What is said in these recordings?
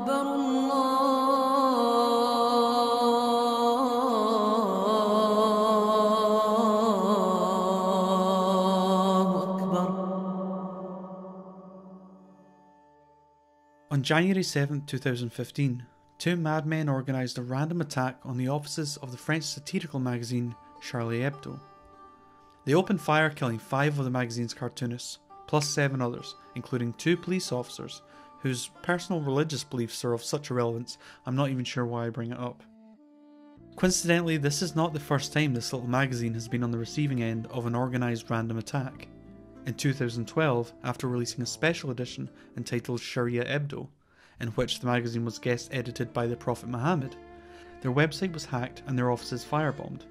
أكبر الله أكبر. On January 7, 2015, two madmen organised a random attack on the offices of the French satirical magazine Charlie Hebdo. They opened fire, killing 5 of the magazine's cartoonists, plus 7 others, including 2 police officers, whose personal religious beliefs are of such irrelevance I'm not even sure why I bring it up. Coincidentally, this is not the first time this little magazine has been on the receiving end of an organised random attack. In 2012, after releasing a special edition entitled Sharia Hebdo, in which the magazine was guest edited by the Prophet Muhammad, their website was hacked and their offices firebombed.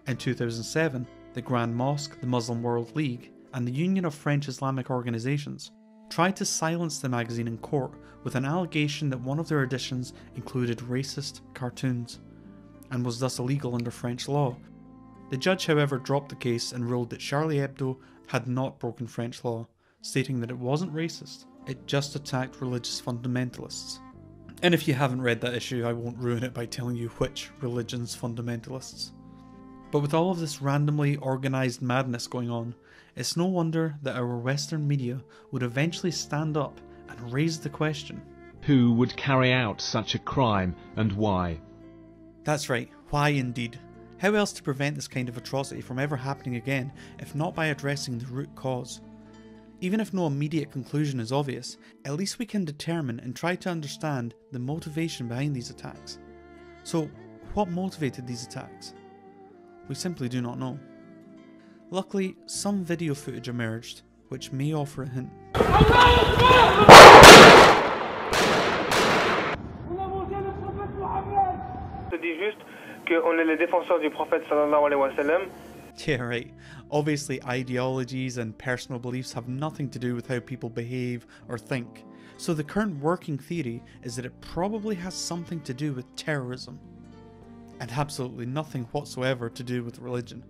In 2007, the Grand Mosque, the Muslim World League, and the Union of French Islamic Organisations tried to silence the magazine in court with an allegation that one of their editions included racist cartoons, and was thus illegal under French law. The judge, however, dropped the case and ruled that Charlie Hebdo had not broken French law, stating that it wasn't racist, it just attacked religious fundamentalists. And if you haven't read that issue, I won't ruin it by telling you which religion's fundamentalists. But with all of this randomly organised madness going on, it's no wonder that our Western media would eventually stand up and raise the question: who would carry out such a crime and why? That's right, why indeed? How else to prevent this kind of atrocity from ever happening again if not by addressing the root cause? Even if no immediate conclusion is obvious, at least we can determine and try to understand the motivation behind these attacks. So, what motivated these attacks? We simply do not know. Luckily, some video footage emerged, which may offer a hint. Yeah, right. Obviously, ideologies and personal beliefs have nothing to do with how people behave or think. So the current working theory is that it probably has something to do with terrorism. And absolutely nothing whatsoever to do with religion,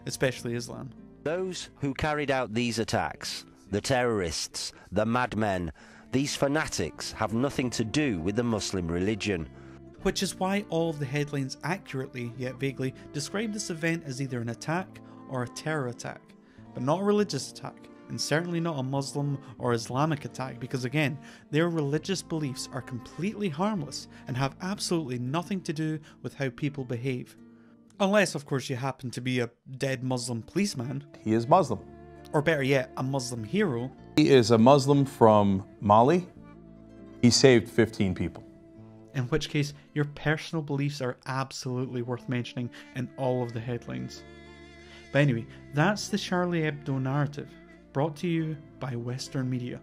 especially Islam. Those who carried out these attacks, the terrorists, the madmen, these fanatics have nothing to do with the Muslim religion. Which is why all of the headlines accurately, yet vaguely, describe this event as either an attack or a terror attack, but not a religious attack, and certainly not a Muslim or Islamic attack, because again, their religious beliefs are completely harmless and have absolutely nothing to do with how people behave. Unless, of course, you happen to be a dead Muslim policeman. He is Muslim. Or better yet, a Muslim hero. He is a Muslim from Mali. He saved 15 people. In which case, your personal beliefs are absolutely worth mentioning in all of the headlines. But anyway, that's the Charlie Hebdo narrative, brought to you by Western media.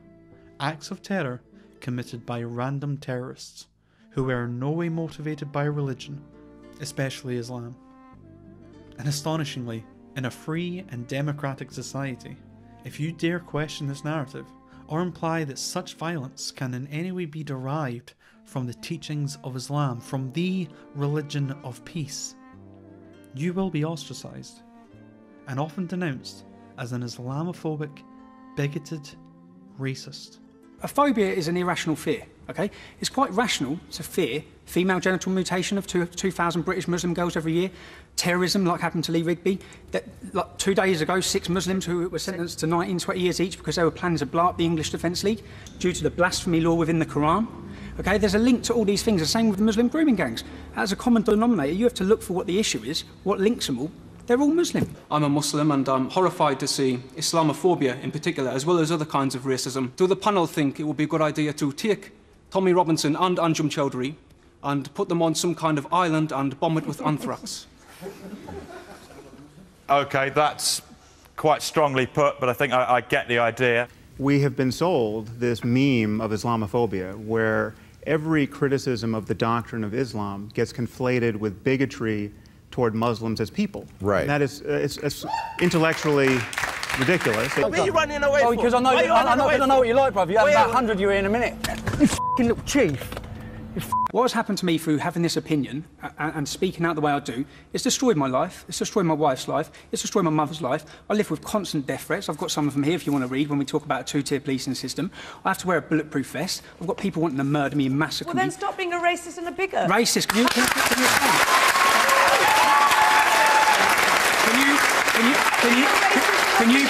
Acts of terror committed by random terrorists, who were in no way motivated by religion, especially Islam. And astonishingly, in a free and democratic society, if you dare question this narrative, or imply that such violence can in any way be derived from the teachings of Islam, from the religion of peace, you will be ostracised, and often denounced as an Islamophobic, bigoted racist. A phobia is an irrational fear, okay? It's quite rational to fear female genital mutilation of 2,000 British Muslim girls every year, terrorism like happened to Lee Rigby. Like 2 days ago, 6 Muslims who were sentenced to 19, 20 years each because they were planning to blow up the English Defence League due to the blasphemy law within the Quran. Okay, there's a link to all these things, the same with the Muslim grooming gangs. As a common denominator, you have to look for what the issue is, what links them all. They're all Muslim. I'm a Muslim and I'm horrified to see Islamophobia in particular, as well as other kinds of racism. Do the panel think it would be a good idea to take Tommy Robinson and Anjum Chowdhury and put them on some kind of island and bomb it with anthrax? OK, that's quite strongly put, but I think I get the idea. We have been sold this meme of Islamophobia, where every criticism of the doctrine of Islam gets conflated with bigotry toward Muslims as people. Right. And that is it's intellectually ridiculous. Where are you running away from? Because I know what you like, brother. You have about 100 you in a minute. You f***ing little chief. What has happened to me through having this opinion and speaking out the way I do, it's destroyed my life, it's destroyed my wife's life, it's destroyed my mother's life. I live with constant death threats. I've got some of them here if you want to read when we talk about a two-tier policing system. I have to wear a bulletproof vest. I've got people wanting to murder me and massacre me. Well, then stop being a racist and a bigot. Racist? Can you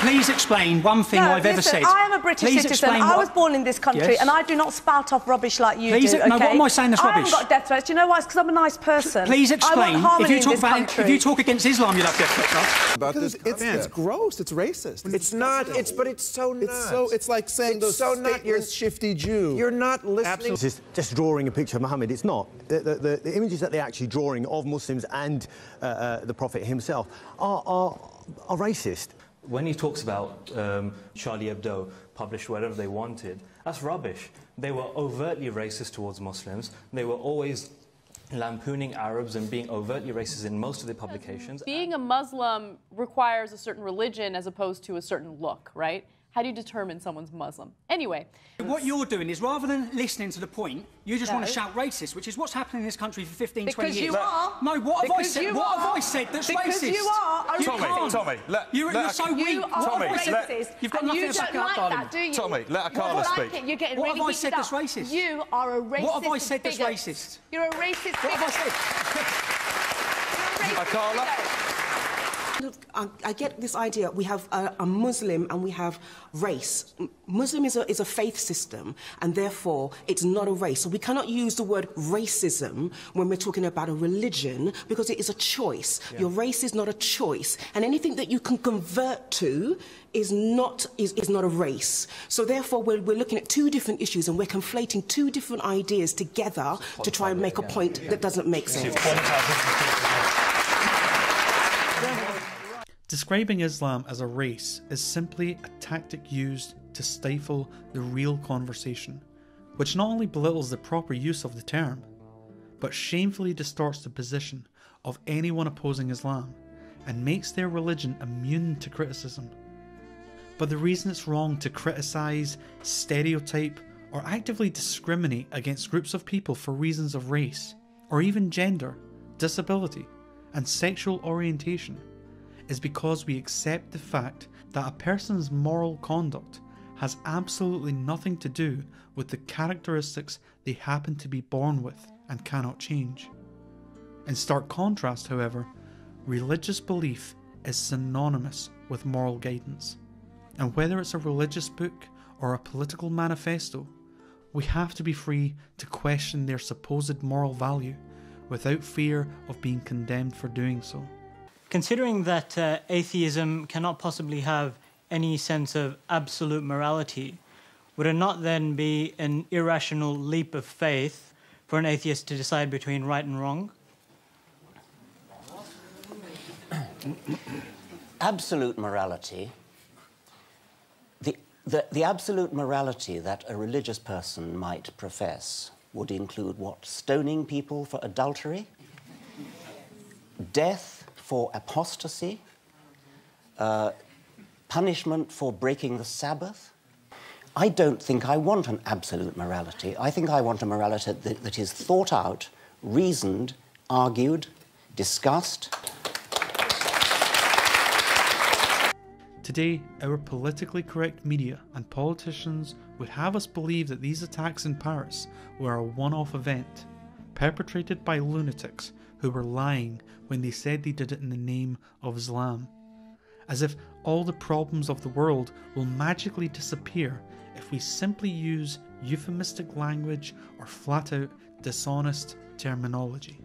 please explain one thing I've ever said? I am a British citizen. I was born in this country, and I do not spout off rubbish like you do. Okay? No, what am I saying that's rubbish? I haven't got death threats. Do you know why? It's because I'm a nice person. Please explain. I want harmony if you talk against Islam, you'll have death threats. About this, it's gross. It's racist. It's not. But it's so nuts. It's like saying those stateless, shifty Jew. You're not listening. It's just drawing a picture of Muhammad. It's not. The images that they're actually drawing of Muslims and the Prophet himself are racist. When he talks about Charlie Hebdo published whatever they wanted, that's rubbish. They were overtly racist towards Muslims. They were always lampooning Arabs and being overtly racist in most of their publications. Being a Muslim requires a certain religion as opposed to a certain look, right? How do you determine someone's Muslim? Anyway. What you're doing is, rather than listening to the point, you just want to shout racist, which is what's happening in this country for 15, 20 years. Because you are. No, what have I said? What have I said that's racist? Because you are. Tommy, you're so weak. You are racist. You've got and nothing you to back don't up, like darling. that, do you? Tommy, let Akala speak. You're getting what really have I said heated that's up. racist? You are a racist. What have I said that's bigot. racist? You're a racist What have I said? Akala? I get this idea. We have a Muslim and we have race. Muslim is a faith system, and therefore it's not a race. So we cannot use the word racism when we're talking about a religion, because it is a choice. Yeah. Your race is not a choice, and anything that you can convert to is not a race. So therefore we're looking at two different issues, and we're conflating two different ideas together to try and make a point that doesn't make sense. Describing Islam as a race is simply a tactic used to stifle the real conversation, which not only belittles the proper use of the term, but shamefully distorts the position of anyone opposing Islam and makes their religion immune to criticism. But the reason it's wrong to criticise, stereotype, or actively discriminate against groups of people for reasons of race, or even gender, disability, and sexual orientation is because we accept the fact that a person's moral conduct has absolutely nothing to do with the characteristics they happen to be born with and cannot change. In stark contrast, however, religious belief is synonymous with moral guidance, and whether it's a religious book or a political manifesto, we have to be free to question their supposed moral value without fear of being condemned for doing so. Considering that atheism cannot possibly have any sense of absolute morality, would it not then be an irrational leap of faith for an atheist to decide between right and wrong? Absolute morality, the absolute morality that a religious person might profess would include what? Stoning people for adultery? Death for apostasy, punishment for breaking the Sabbath. I don't think I want an absolute morality. I think I want a morality that is thought out, reasoned, argued, discussed. Today, our politically correct media and politicians would have us believe that these attacks in Paris were a one-off event, perpetrated by lunatics who were lying when they said they did it in the name of Islam, as if all the problems of the world will magically disappear if we simply use euphemistic language or flat-out dishonest terminology.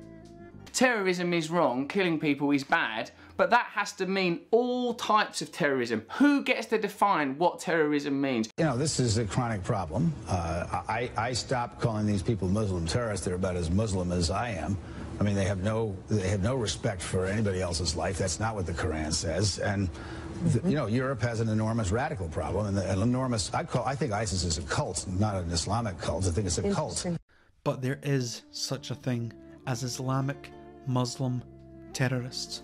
Terrorism is wrong, killing people is bad, but that has to mean all types of terrorism. Who gets to define what terrorism means? You know, this is a chronic problem. I stopped calling these people Muslim terrorists. They're about as Muslim as I am. I mean, they have no respect for anybody else's life. That's not what the Quran says. And you know, Europe has an enormous radical problem, and an enormous. I think ISIS is a cult, not an Islamic cult. I think it's a cult. But there is such a thing as Islamic Muslim terrorists.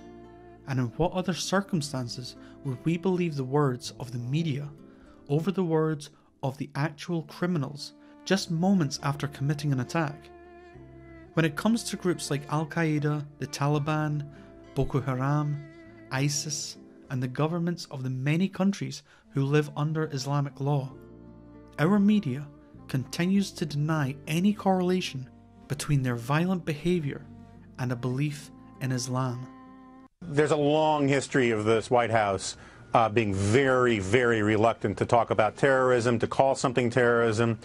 And in what other circumstances would we believe the words of the media over the words of the actual criminals just moments after committing an attack. When it comes to groups like Al-Qaeda, the Taliban, Boko Haram, ISIS, and the governments of the many countries who live under Islamic law, our media continues to deny any correlation between their violent behaviour and a belief in Islam. There's a long history of this White House being very, very reluctant to talk about terrorism, to call something terrorism.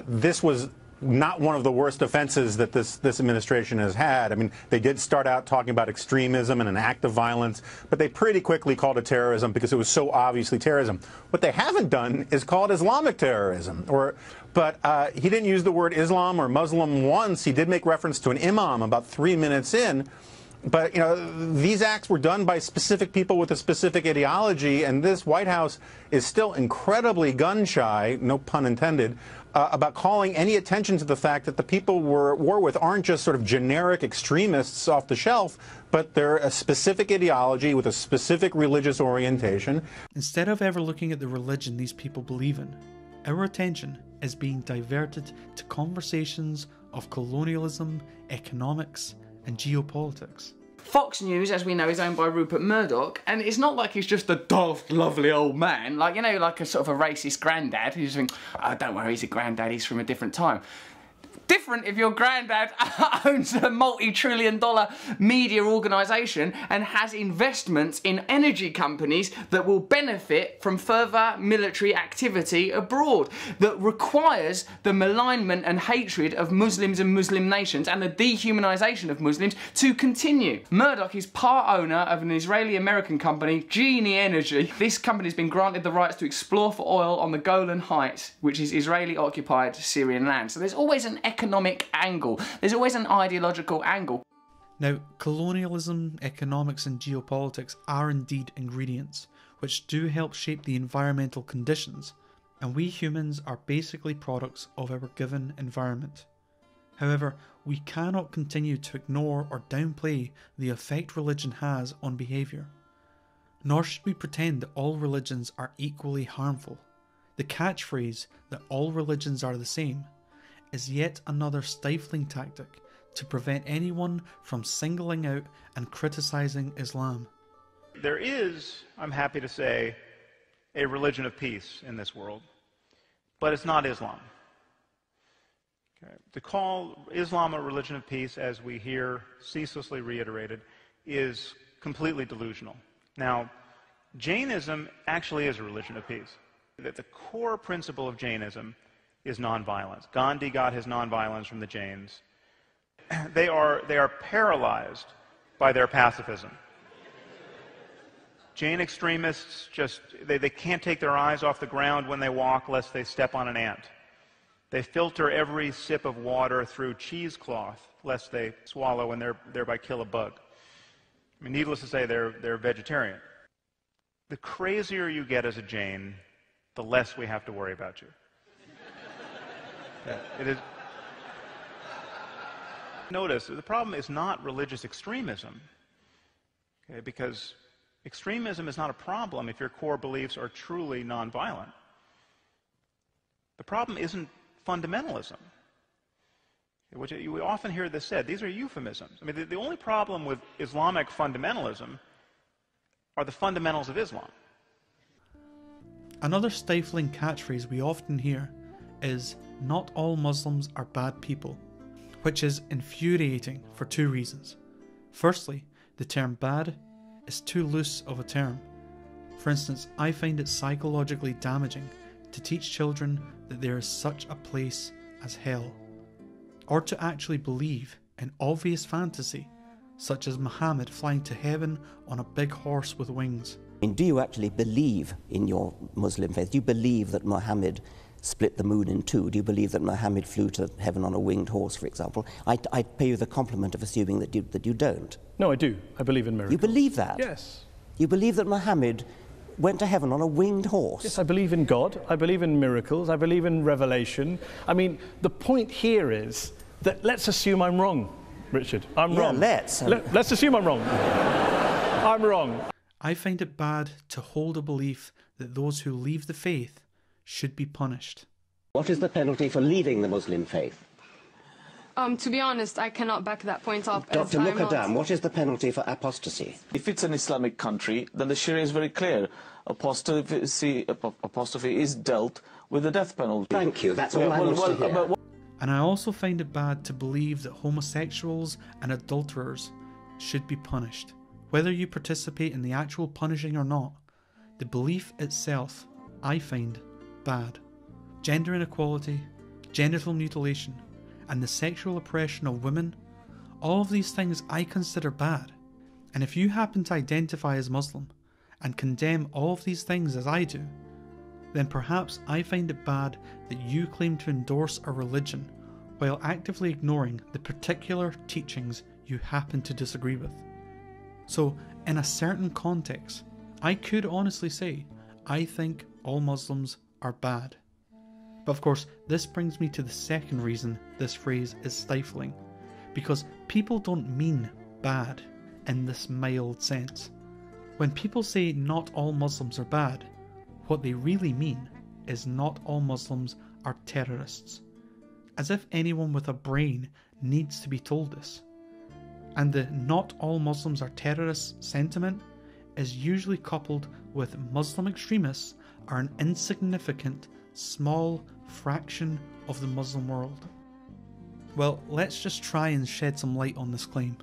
This was not one of the worst offenses that this administration has had. I mean, they did start out talking about extremism and an act of violence, but they pretty quickly called it terrorism because it was so obviously terrorism. What they haven't done is call it Islamic terrorism. But he didn't use the word Islam or Muslim once. He did make reference to an imam about 3 minutes in. But, you know, these acts were done by specific people with a specific ideology, and this White House is still incredibly gun-shy, no pun intended, about calling any attention to the fact that the people we're at war with aren't just sort of generic extremists off the shelf, but they're a specific ideology with a specific religious orientation. Instead of ever looking at the religion these people believe in, our attention is being diverted to conversations of colonialism, economics, and geopolitics. Fox News, as we know, is owned by Rupert Murdoch, and it's not like he's just a daft, lovely old man, like, you know, like a sort of a racist granddad who's thinking, oh, don't worry, he's a granddad, he's from a different time. Different if your granddad owns a multi-trillion-dollar media organisation and has investments in energy companies that will benefit from further military activity abroad, that requires the malignment and hatred of Muslims and Muslim nations and the dehumanisation of Muslims to continue. Murdoch is part owner of an Israeli-American company, Genie Energy. This company has been granted the rights to explore for oil on the Golan Heights, which is Israeli-occupied Syrian land. So there's always an economic angle. There's always an ideological angle. Now, colonialism, economics and geopolitics are indeed ingredients which do help shape the environmental conditions, and we humans are basically products of our given environment. However, we cannot continue to ignore or downplay the effect religion has on behaviour. Nor should we pretend that all religions are equally harmful. The catchphrase that all religions are the same is yet another stifling tactic to prevent anyone from singling out and criticising Islam. There is, I'm happy to say, a religion of peace in this world, but it's not Islam. Okay. To call Islam a religion of peace, as we hear ceaselessly reiterated, is completely delusional. Now, Jainism actually is a religion of peace. That the core principle of Jainism is nonviolence. Gandhi got his nonviolence from the Jains. They are paralyzed by their pacifism. Jain extremists they can't take their eyes off the ground when they walk lest they step on an ant. They filter every sip of water through cheesecloth lest they swallow and thereby kill a bug. I mean, needless to say, they're vegetarian. The crazier you get as a Jain, the less we have to worry about you. It is. Notice, the problem is not religious extremism, okay, because extremism is not a problem if your core beliefs are truly nonviolent. The problem isn't fundamentalism, which you often hear this said. These are euphemisms. I mean, the only problem with Islamic fundamentalism are the fundamentals of Islam. Another stifling catchphrase we often hear is, "Not all Muslims are bad people," which is infuriating for two reasons. Firstly, the term bad is too loose of a term. For instance, I find it psychologically damaging to teach children that there is such a place as hell, or to actually believe in obvious fantasy, such as Muhammad flying to heaven on a big horse with wings. I mean, do you actually believe in your Muslim faith? Do you believe that Muhammad split the moon in two? Do you believe that Muhammad flew to heaven on a winged horse, for example? I pay you the compliment of assuming that you don't. No, I do. I believe in miracles. You believe that? Yes. You believe that Muhammad went to heaven on a winged horse? Yes, I believe in God. I believe in miracles. I believe in revelation. I mean, the point here is that let's assume I'm wrong, Richard. I'm wrong. Let's assume I'm wrong. I'm wrong. I find it bad to hold a belief that those who leave the faith should be punished. What is the penalty for leaving the Muslim faith? To be honest, I cannot back that point up. Dr. Muqaddam, what is the penalty for apostasy? If it's an Islamic country, then the Sharia is very clear. Apostasy is dealt with the death penalty. Thank you, that's all I want to hear. And I also find it bad to believe that homosexuals and adulterers should be punished. Whether you participate in the actual punishing or not, the belief itself I find bad. Gender inequality, genital mutilation, and the sexual oppression of women, all of these things I consider bad. And if you happen to identify as Muslim and condemn all of these things as I do, then perhaps I find it bad that you claim to endorse a religion while actively ignoring the particular teachings you happen to disagree with. So, in a certain context, I could honestly say I think all Muslims are bad. But of course, this brings me to the second reason this phrase is stifling, because people don't mean bad in this mild sense. When people say not all Muslims are bad, what they really mean is not all Muslims are terrorists. As if anyone with a brain needs to be told this. And the not all Muslims are terrorists sentiment is usually coupled with Muslim extremists are an insignificant, small fraction of the Muslim world. Well, let's just try and shed some light on this claim.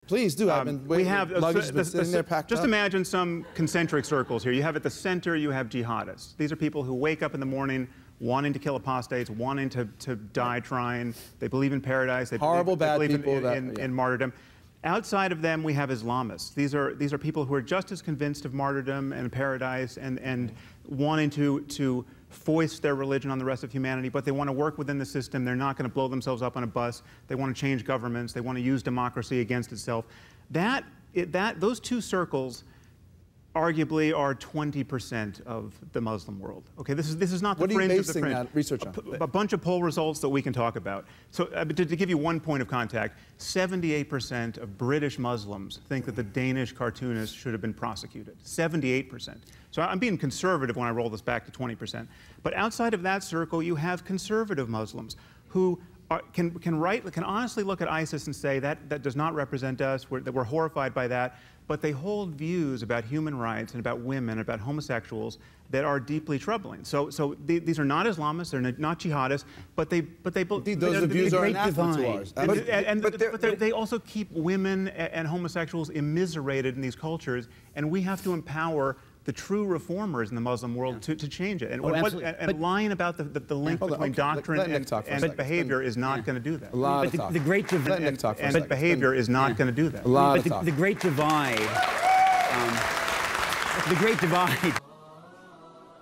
Please do. We have luggage that's sitting there packed just up. imagine some concentric circles here. You have at the center, you have jihadists. These are people who wake up in the morning wanting to kill apostates, wanting to die trying. They believe in paradise. They believe in martyrdom. Outside of them, we have Islamists. These are people who are just as convinced of martyrdom and paradise and wanting to foist their religion on the rest of humanity, but they want to work within the system. They're not going to blow themselves up on a bus. They want to change governments. They want to use democracy against itself. Those two circles arguably are 20% of the Muslim world. Okay, this is not the fringe of the fringe. What are you basing that research on? A bunch of poll results that we can talk about. So to give you one point of contact, 78% of British Muslims think that the Danish cartoonist should have been prosecuted. 78%. So I'm being conservative when I roll this back to 20%. But outside of that circle, you have conservative Muslims who can honestly look at ISIS and say that does not represent us, that we're horrified by that, but they hold views about human rights and about women, about homosexuals that are deeply troubling. So these are not Islamists, they're not jihadists, but those views are anathema to ours. But they also keep women and homosexuals immiserated in these cultures, and we have to empower the true reformers in the Muslim world to change it. And lying about the link between doctrine and behavior is not going to do that. The great divide. And behavior is not going to do that. But the great divide. The great divide.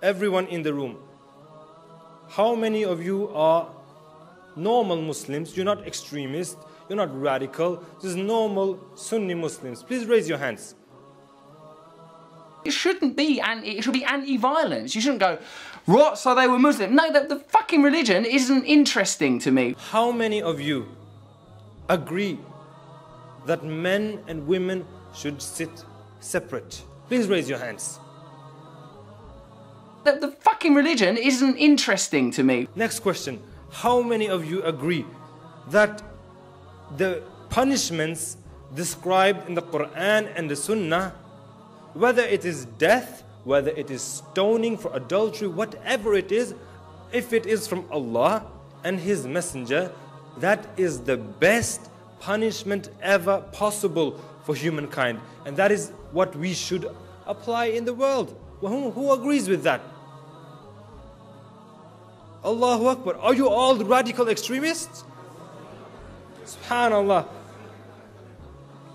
Everyone in the room, how many of you are normal Muslims? You're not extremists. You're not radical. This is normal Sunni Muslims. Please raise your hands. It shouldn't be, it should be anti-violence. You shouldn't go, what, so they were Muslim? No, the fucking religion isn't interesting to me. How many of you agree that men and women should sit separate? Please raise your hands. The fucking religion isn't interesting to me. Next question. How many of you agree that the punishments described in the Quran and the Sunnah, whether it is death, whether it is stoning for adultery, whatever it is, if it is from Allah and His Messenger, that is the best punishment ever possible for humankind. And that is what we should apply in the world. Who agrees with that? Allahu Akbar. Are you all radical extremists? Subhanallah.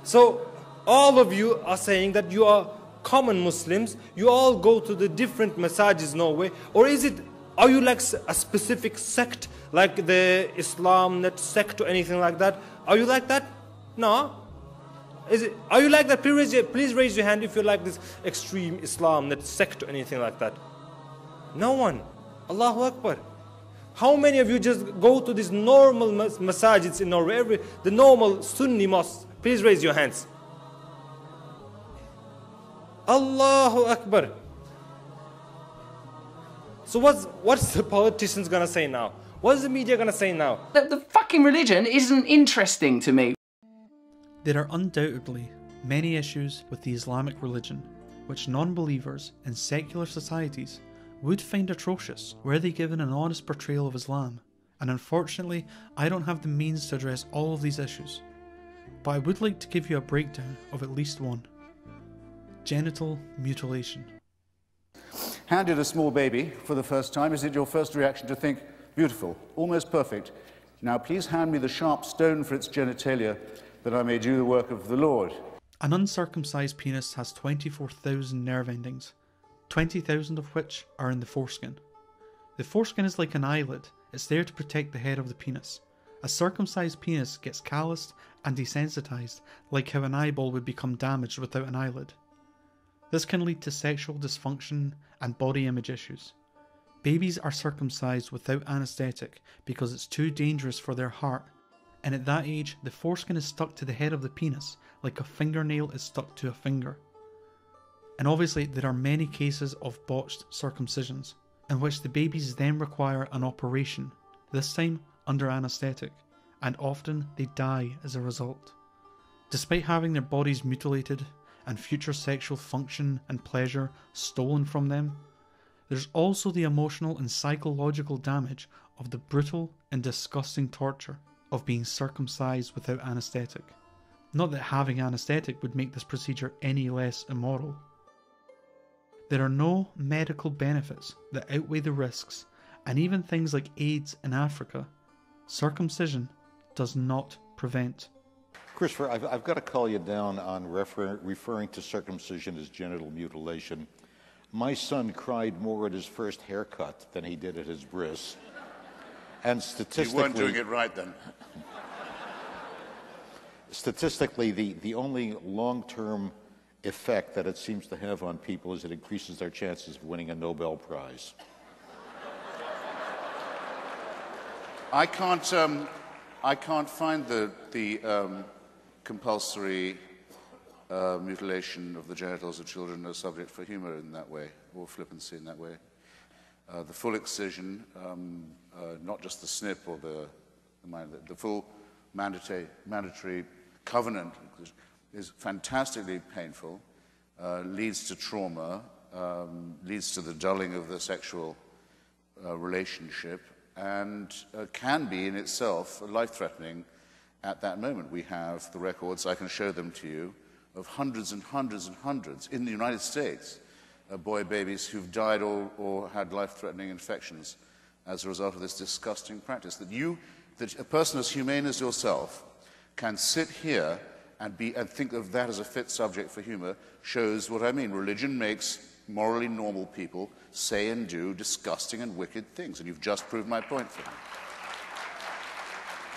So, all of you are saying that you are common Muslims, you all go to the different masajid Norway, or are you like a specific sect, like the Islam net sect or anything like that? Are you like that? No. Are you like that? Please raise your hand if you're like this extreme Islam net sect or anything like that. No one. Allahu Akbar. How many of you just go to these normal masajids in Norway, the normal Sunni mosques? Please raise your hands. Allahu Akbar. So what's the politicians gonna say now? What's the media gonna say now? The fucking religion isn't interesting to me. There are undoubtedly many issues with the Islamic religion, which non-believers in secular societies would find atrocious were they given an honest portrayal of Islam, and unfortunately I don't have the means to address all of these issues, but I would like to give you a breakdown of at least one. Genital mutilation. Handed a small baby for the first time, is it your first reaction to think, beautiful, almost perfect, now please hand me the sharp stone for its genitalia that I may do the work of the Lord? An uncircumcised penis has 24,000 nerve endings, 20,000 of which are in the foreskin. The foreskin is like an eyelid, it's there to protect the head of the penis. A circumcised penis gets calloused and desensitized like how an eyeball would become damaged without an eyelid. This can lead to sexual dysfunction and body image issues. Babies are circumcised without anaesthetic because it's too dangerous for their heart, and at that age the foreskin is stuck to the head of the penis like a fingernail is stuck to a finger. And obviously there are many cases of botched circumcisions, in which the babies then require an operation, this time under anaesthetic, and often they die as a result. Despite having their bodies mutilated and future sexual function and pleasure stolen from them, there's also the emotional and psychological damage of the brutal and disgusting torture of being circumcised without anaesthetic. Not that having anaesthetic would make this procedure any less immoral. There are no medical benefits that outweigh the risks, and even things like AIDS in Africa, circumcision does not prevent. Christopher, I've got to call you down on referring to circumcision as genital mutilation. My son cried more at his first haircut than he did at his bris. And statistically... You weren't doing it right then. Statistically, the only long-term effect that it seems to have on people is it increases their chances of winning a Nobel Prize. I can't find the compulsory mutilation of the genitals of children a subject for humour in that way, or flippancy in that way. The full excision, not just the snip or the full mandatory covenant is fantastically painful, leads to trauma, leads to the dulling of the sexual relationship, and can be in itself life-threatening at that moment. We have the records, I can show them to you, of hundreds and hundreds and hundreds in the United States, boy babies who've died or had life-threatening infections as a result of this disgusting practice. That a person as humane as yourself can sit here and think of that as a fit subject for humor shows what I mean. Religion makes morally normal people say and do disgusting and wicked things, and you've just proved my point for me.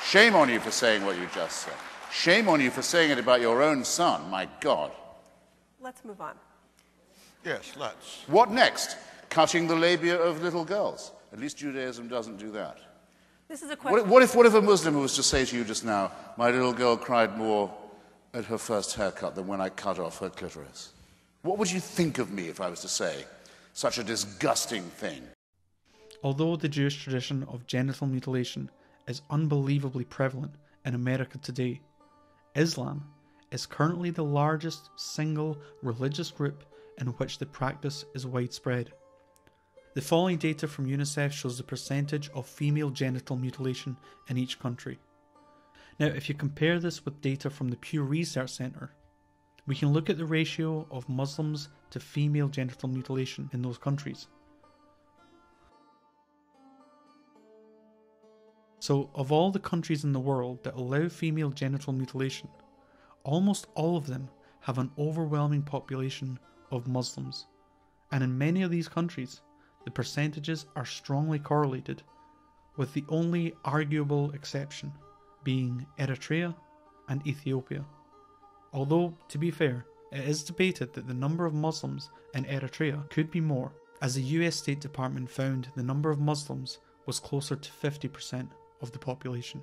Shame on you for saying what you just said. Shame on you for saying it about your own son, my God. Let's move on. Yes, let's. What next? Cutting the labia of little girls. At least Judaism doesn't do that. This is a question. What if a Muslim was to say to you just now, my little girl cried more at her first haircut than when I cut off her clitoris? What would you think of me if I was to say such a disgusting thing? Although the Jewish tradition of genital mutilation is unbelievably prevalent in America today, Islam is currently the largest single religious group in which the practice is widespread. The following data from UNICEF shows the percentage of female genital mutilation in each country. Now, if you compare this with data from the Pew Research Center, we can look at the ratio of Muslims to female genital mutilation in those countries. So, of all the countries in the world that allow female genital mutilation, almost all of them have an overwhelming population of Muslims. And in many of these countries, the percentages are strongly correlated, with the only arguable exception being Eritrea and Ethiopia. Although, to be fair, it is debated that the number of Muslims in Eritrea could be more, as the US State Department found the number of Muslims was closer to 50% of the population.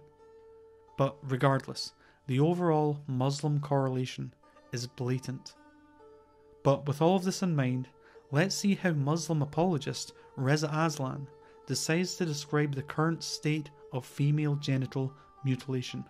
But regardless, the overall Muslim correlation is blatant. But with all of this in mind, let's see how Muslim apologist Reza Aslan decides to describe the current state of female genital mutilation.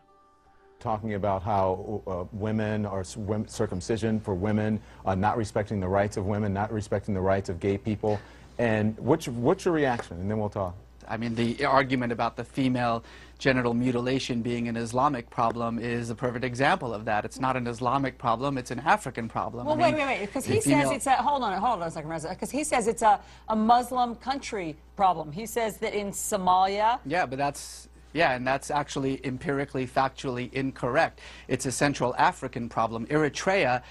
Talking about how women are circumcision for women, not respecting the rights of women, not respecting the rights of gay people. And what's your reaction? And then we'll talk. I mean, the argument about the female genital mutilation being an Islamic problem is a perfect example of that. It's not an Islamic problem, it's an African problem. Well, wait, because he says it's a, hold on a second, Reza, because he says it's a Muslim country problem. He says that in Somalia... Yeah, but that's... Yeah, and that's actually empirically, factually incorrect. It's a Central African problem. Eritrea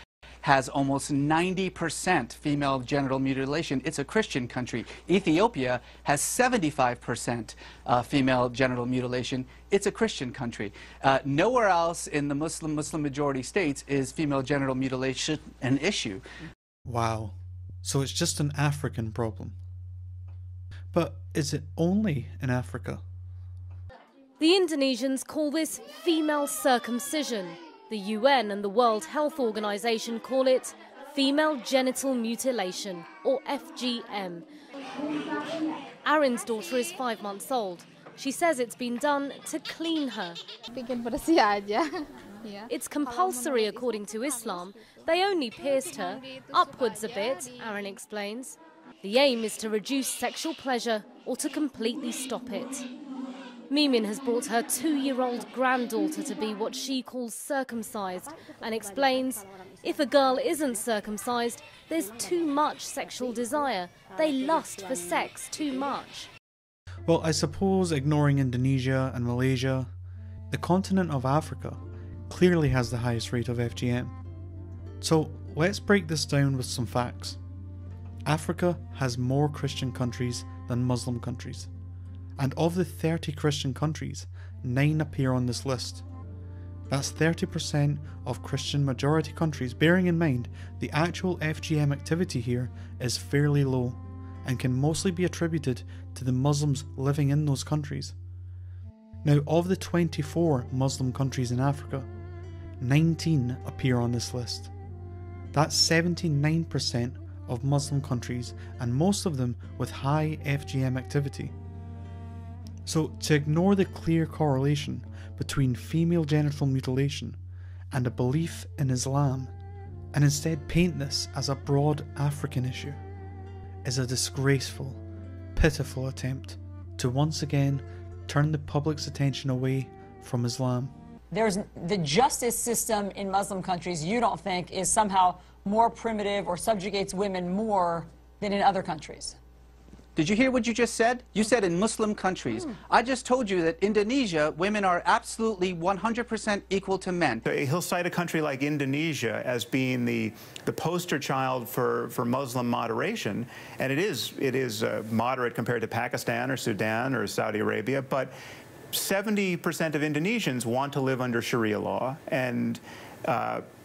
has almost 90% female genital mutilation. It's a Christian country. Ethiopia has 75% female genital mutilation. It's a Christian country. Nowhere else in the Muslim majority states is female genital mutilation an issue. Wow. So it's just an African problem. But is it only in Africa? The Indonesians call this female circumcision. The UN and the World Health Organization call it female genital mutilation, or FGM. Aaron's daughter is 5 months old. She says it's been done to clean her. It's compulsory according to Islam. They only pierced her, upwards a bit, Aaron explains. The aim is to reduce sexual pleasure or to completely stop it. Mimin has brought her 2-year-old granddaughter to be what she calls circumcised and explains, if a girl isn't circumcised, there's too much sexual desire. They lust for sex too much. Well, I suppose ignoring Indonesia and Malaysia, the continent of Africa clearly has the highest rate of FGM. So let's break this down with some facts. Africa has more Christian countries than Muslim countries. And of the 30 Christian countries, 9 appear on this list. That's 30% of Christian majority countries, bearing in mind the actual FGM activity here is fairly low and can mostly be attributed to the Muslims living in those countries. Now, of the 24 Muslim countries in Africa, 19 appear on this list. That's 79% of Muslim countries, and most of them with high FGM activity. So, to ignore the clear correlation between female genital mutilation and a belief in Islam, and instead paint this as a broad African issue, is a disgraceful, pitiful attempt to once again turn the public's attention away from Islam. There's the justice system in Muslim countries, you don't think, is somehow more primitive or subjugates women more than in other countries? Did you hear what you just said? You said in Muslim countries. I just told you that Indonesia, women are absolutely 100% equal to men. He'll cite a country like Indonesia as being the poster child for Muslim moderation, and it is moderate compared to Pakistan or Sudan or Saudi Arabia, but 70% of Indonesians want to live under Sharia law, and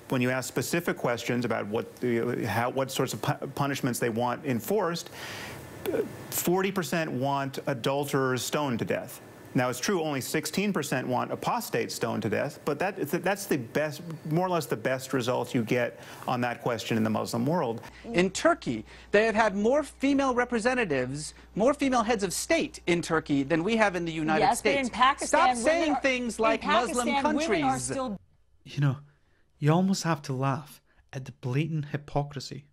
when you ask specific questions about what sorts of punishments they want enforced, 40% want adulterers stoned to death. Now, it's true only 16% want apostates stoned to death, but that's the best, more or less the best results you get on that question in the Muslim world. In Turkey, they have had more female representatives, more female heads of state in Turkey than we have in the United States. But in Pakistan, stop saying things like Muslim countries. Still... You know, you almost have to laugh at the blatant hypocrisy.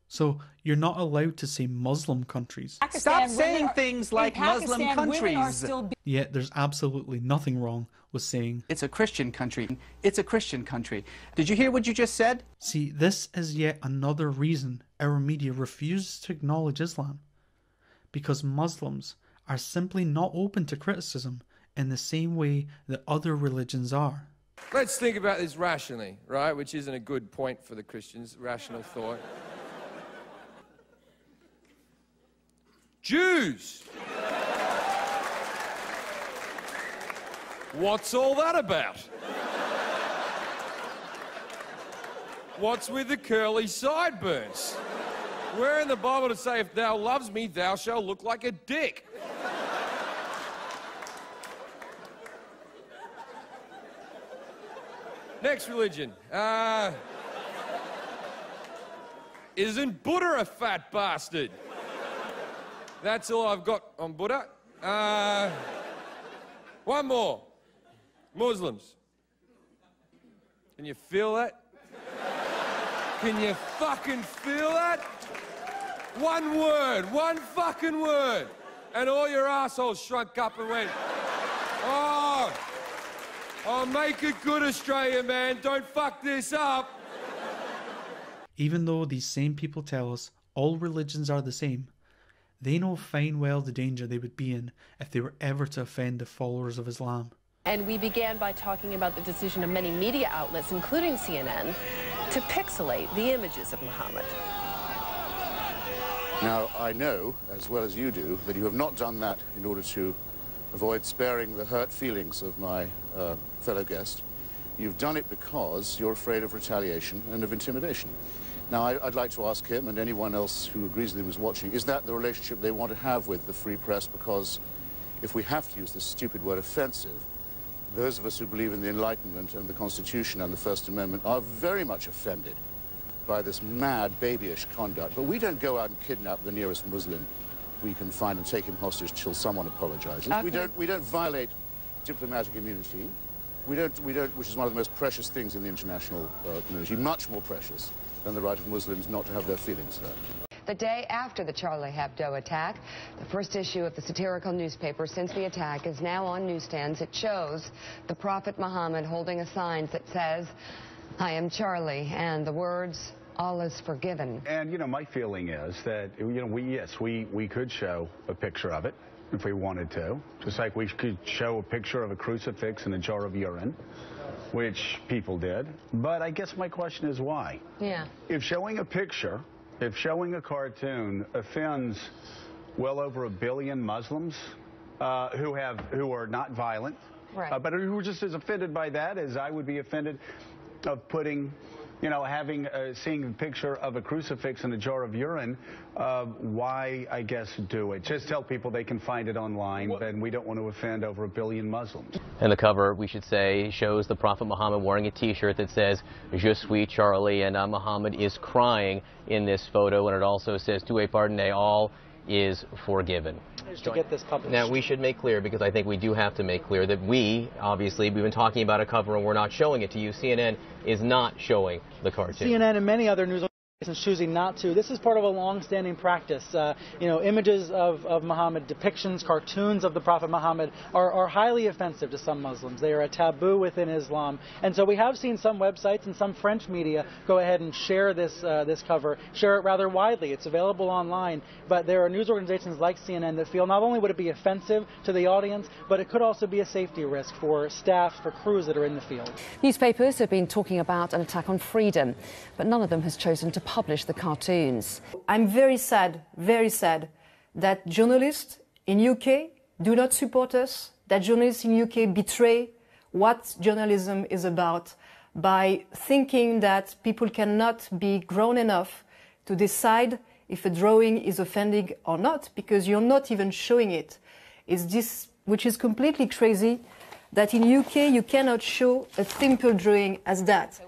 So, you're not allowed to say Muslim countries. Stop saying things like Muslim countries. Yet there's absolutely nothing wrong with saying it's a Christian country. It's a Christian country. Did you hear what you just said? See, this is yet another reason our media refuses to acknowledge Islam. Because Muslims are simply not open to criticism in the same way that other religions are. Let's think about this rationally, right? Which isn't a good point for the Christians, rational thought. Jews! What's all that about? What's with the curly sideburns? Where in the Bible does it say, if thou loves me, thou shalt look like a dick? Next religion. Isn't Buddha a fat bastard? That's all I've got on Buddha. One more. Muslims. Can you feel that? Can you fucking feel that? One word, one fucking word. And all your assholes shrunk up and went, oh, make it good, Australia, man. Don't fuck this up. Even though these same people tell us all religions are the same, they know fine well the danger they would be in if they were ever to offend the followers of Islam. And we began by talking about the decision of many media outlets, including CNN, to pixelate the images of Muhammad. Now, I know, as well as you do, that you have not done that in order to avoid sparing the hurt feelings of my fellow guest. You've done it because you're afraid of retaliation and of intimidation. Now, I'd like to ask him and anyone else who agrees with him is watching, is that the relationship they want to have with the free press? Because if we have to use this stupid word offensive, those of us who believe in the Enlightenment and the Constitution and the First Amendment are very much offended by this mad, babyish conduct. But we don't go out and kidnap the nearest Muslim we can find and take him hostage till someone apologizes. Okay. We don't violate diplomatic immunity. We don't, which is one of the most precious things in the international community, much more precious than the right of Muslims not to have their feelings hurt. The day after the Charlie Hebdo attack, the first issue of the satirical newspaper since the attack is now on newsstands. It shows the Prophet Muhammad holding a sign that says, "I am Charlie," and the words, "All is forgiven." And, you know, my feeling is that, you know, we could show a picture of it if we wanted to, just like we could show a picture of a crucifix and a jar of urine, which people did. But I guess my question is why? Yeah. If showing a picture, if showing a cartoon offends well over 1 billion Muslims who are not violent, right. But who are just as offended by that as I would be offended of putting, you know, seeing a picture of a crucifix and a jar of urine, why, I guess, do it? Just tell people they can find it online, and we don't want to offend over 1 billion Muslims. And the cover, we should say, shows the Prophet Muhammad wearing a T-shirt that says, "Je suis Charlie," and Muhammad is crying in this photo, and it also says, "Tu es pardonné," all is forgiven. To get this published. Now, we should make clear, because I think we do have to make clear, that we've been talking about a cover and we're not showing it to you. CNN is not showing the cartoon. CNN and many other news organizations choosing not to. This is part of a long-standing practice. You know, images of Muhammad, depictions, cartoons of the Prophet Muhammad are highly offensive to some Muslims. They are a taboo within Islam. And so we have seen some websites and some French media go ahead and share this cover, share it rather widely. It's available online. But there are news organizations like CNN that feel not only would it be offensive to the audience, but it could also be a safety risk for staff, for crews that are in the field. Newspapers have been talking about an attack on freedom, but none of them has chosen to publish the cartoons. I'm very sad that journalists in UK do not support us, that journalists in UK betray what journalism is about by thinking that people cannot be grown enough to decide if a drawing is offending or not, because you're not even showing it. It's this, which is completely crazy, that in UK you cannot show a simple drawing as that.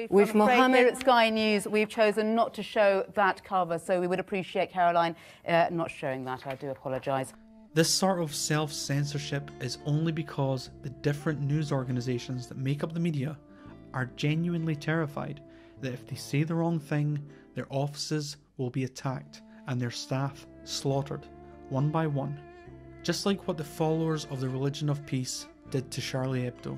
With Mohammed here at Sky News, we've chosen not to show that cover, so we would appreciate Caroline not showing that. I do apologise. This sort of self-censorship is only because the different news organisations that make up the media are genuinely terrified that if they say the wrong thing, their offices will be attacked and their staff slaughtered, one by one. Just like what the followers of the religion of peace did to Charlie Hebdo.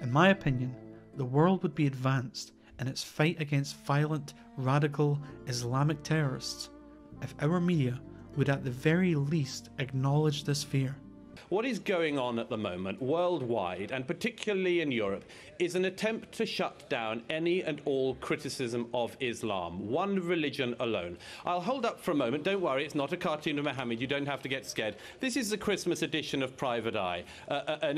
In my opinion, the world would be advanced in its fight against violent, radical Islamic terrorists if our media would at the very least acknowledge this fear. What is going on at the moment worldwide, and particularly in Europe, is an attempt to shut down any and all criticism of Islam, one religion alone. I'll hold up for a moment. Don't worry, it's not a cartoon of Muhammad. You don't have to get scared. This is the Christmas edition of Private Eye, an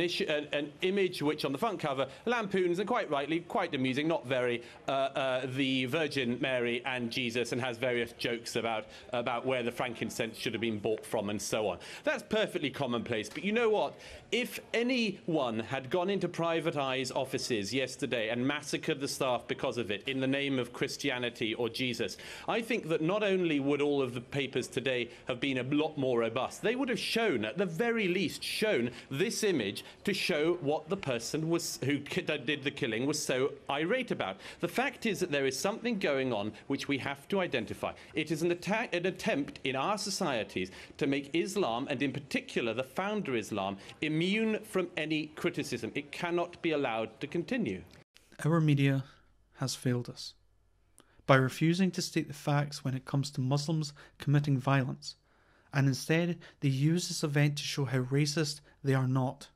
image which on the front cover lampoons, and quite rightly, quite amusing, not very, the Virgin Mary and Jesus, and has various jokes about where the frankincense should have been bought from and so on. That's perfectly commonplace. But you know what? If anyone had gone into Private Eye's offices yesterday and massacred the staff because of it in the name of Christianity or Jesus, I think that not only would all of the papers today have been a lot more robust, they would have shown, at the very least, shown this image to show what the person was who did the killing was so irate about. The fact is that there is something going on which we have to identify. It is an attempt in our societies to make Islam, and in particular the founder Islam, immune from any criticism. It cannot be allowed to continue. Our media has failed us by refusing to state the facts when it comes to Muslims committing violence, and instead they use this event to show how racist they are not.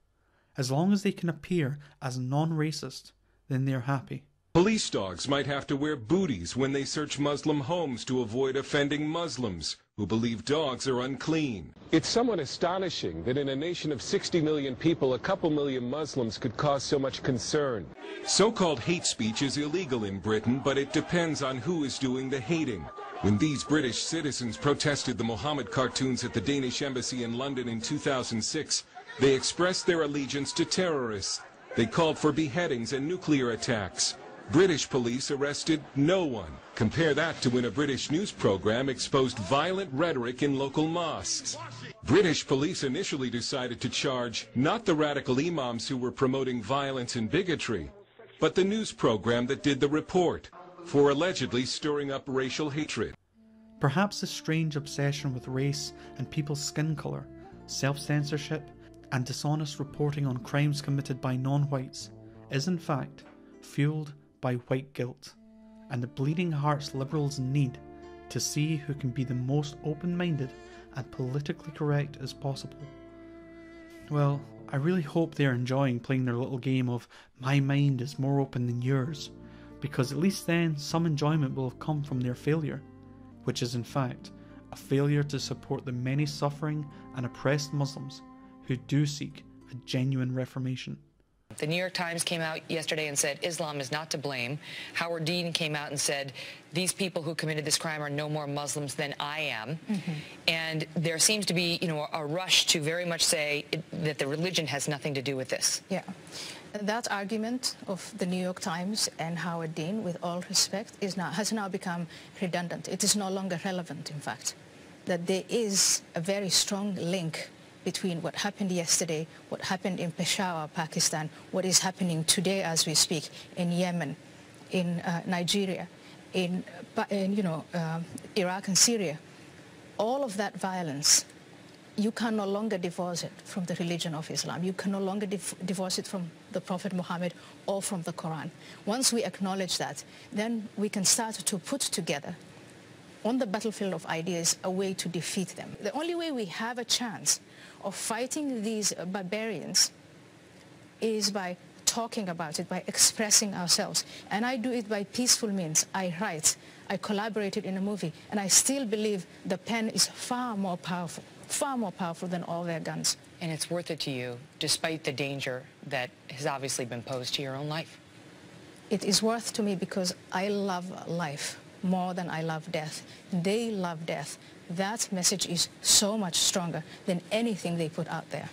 As long as they can appear as non-racist, then they are happy. Police dogs might have to wear booties when they search Muslim homes to avoid offending Muslims who believe dogs are unclean. It's somewhat astonishing that in a nation of 60 million people, a couple million Muslims could cause so much concern. So-called hate speech is illegal in Britain, but it depends on who is doing the hating. When these British citizens protested the Muhammad cartoons at the Danish embassy in London in 2006, they expressed their allegiance to terrorists. They called for beheadings and nuclear attacks. British police arrested no one. Compare that to when a British news program exposed violent rhetoric in local mosques. British police initially decided to charge not the radical imams who were promoting violence and bigotry, but the news program that did the report for allegedly stirring up racial hatred. Perhaps this strange obsession with race and people's skin colour, self-censorship, and dishonest reporting on crimes committed by non-whites is in fact fueled by white guilt and the bleeding hearts liberals need to see who can be the most open-minded and politically correct as possible. Well, I really hope they're enjoying playing their little game of my mind is more open than yours, because at least then some enjoyment will have come from their failure, which is in fact a failure to support the many suffering and oppressed Muslims who do seek a genuine reformation. The New York Times came out yesterday and said Islam is not to blame. Howard Dean came out and said these people who committed this crime are no more Muslims than I am. And there seems to be, a rush to very much say that the religion has nothing to do with this. Yeah. That argument of the New York Times and Howard Dean, with all respect, has now become redundant. It is no longer relevant, in fact, that there is a very strong link between what happened yesterday, what happened in Peshawar, Pakistan, what is happening today as we speak in Yemen, in Nigeria, in Iraq and Syria. All of that violence, you can no longer divorce it from the religion of Islam. You can no longer divorce it from the Prophet Muhammad or from the Quran. Once we acknowledge that, then we can start to put together on the battlefield of ideas a way to defeat them. The only way we have a chance of fighting these barbarians is by talking about it, by expressing ourselves. And I do it by peaceful means. I write, I collaborated in a movie, and I still believe the pen is far more powerful than all their guns. And it's worth it to you, despite the danger that has obviously been posed to your own life? It is worth to me because I love life more than I love death. They love death. That message is so much stronger than anything they put out there.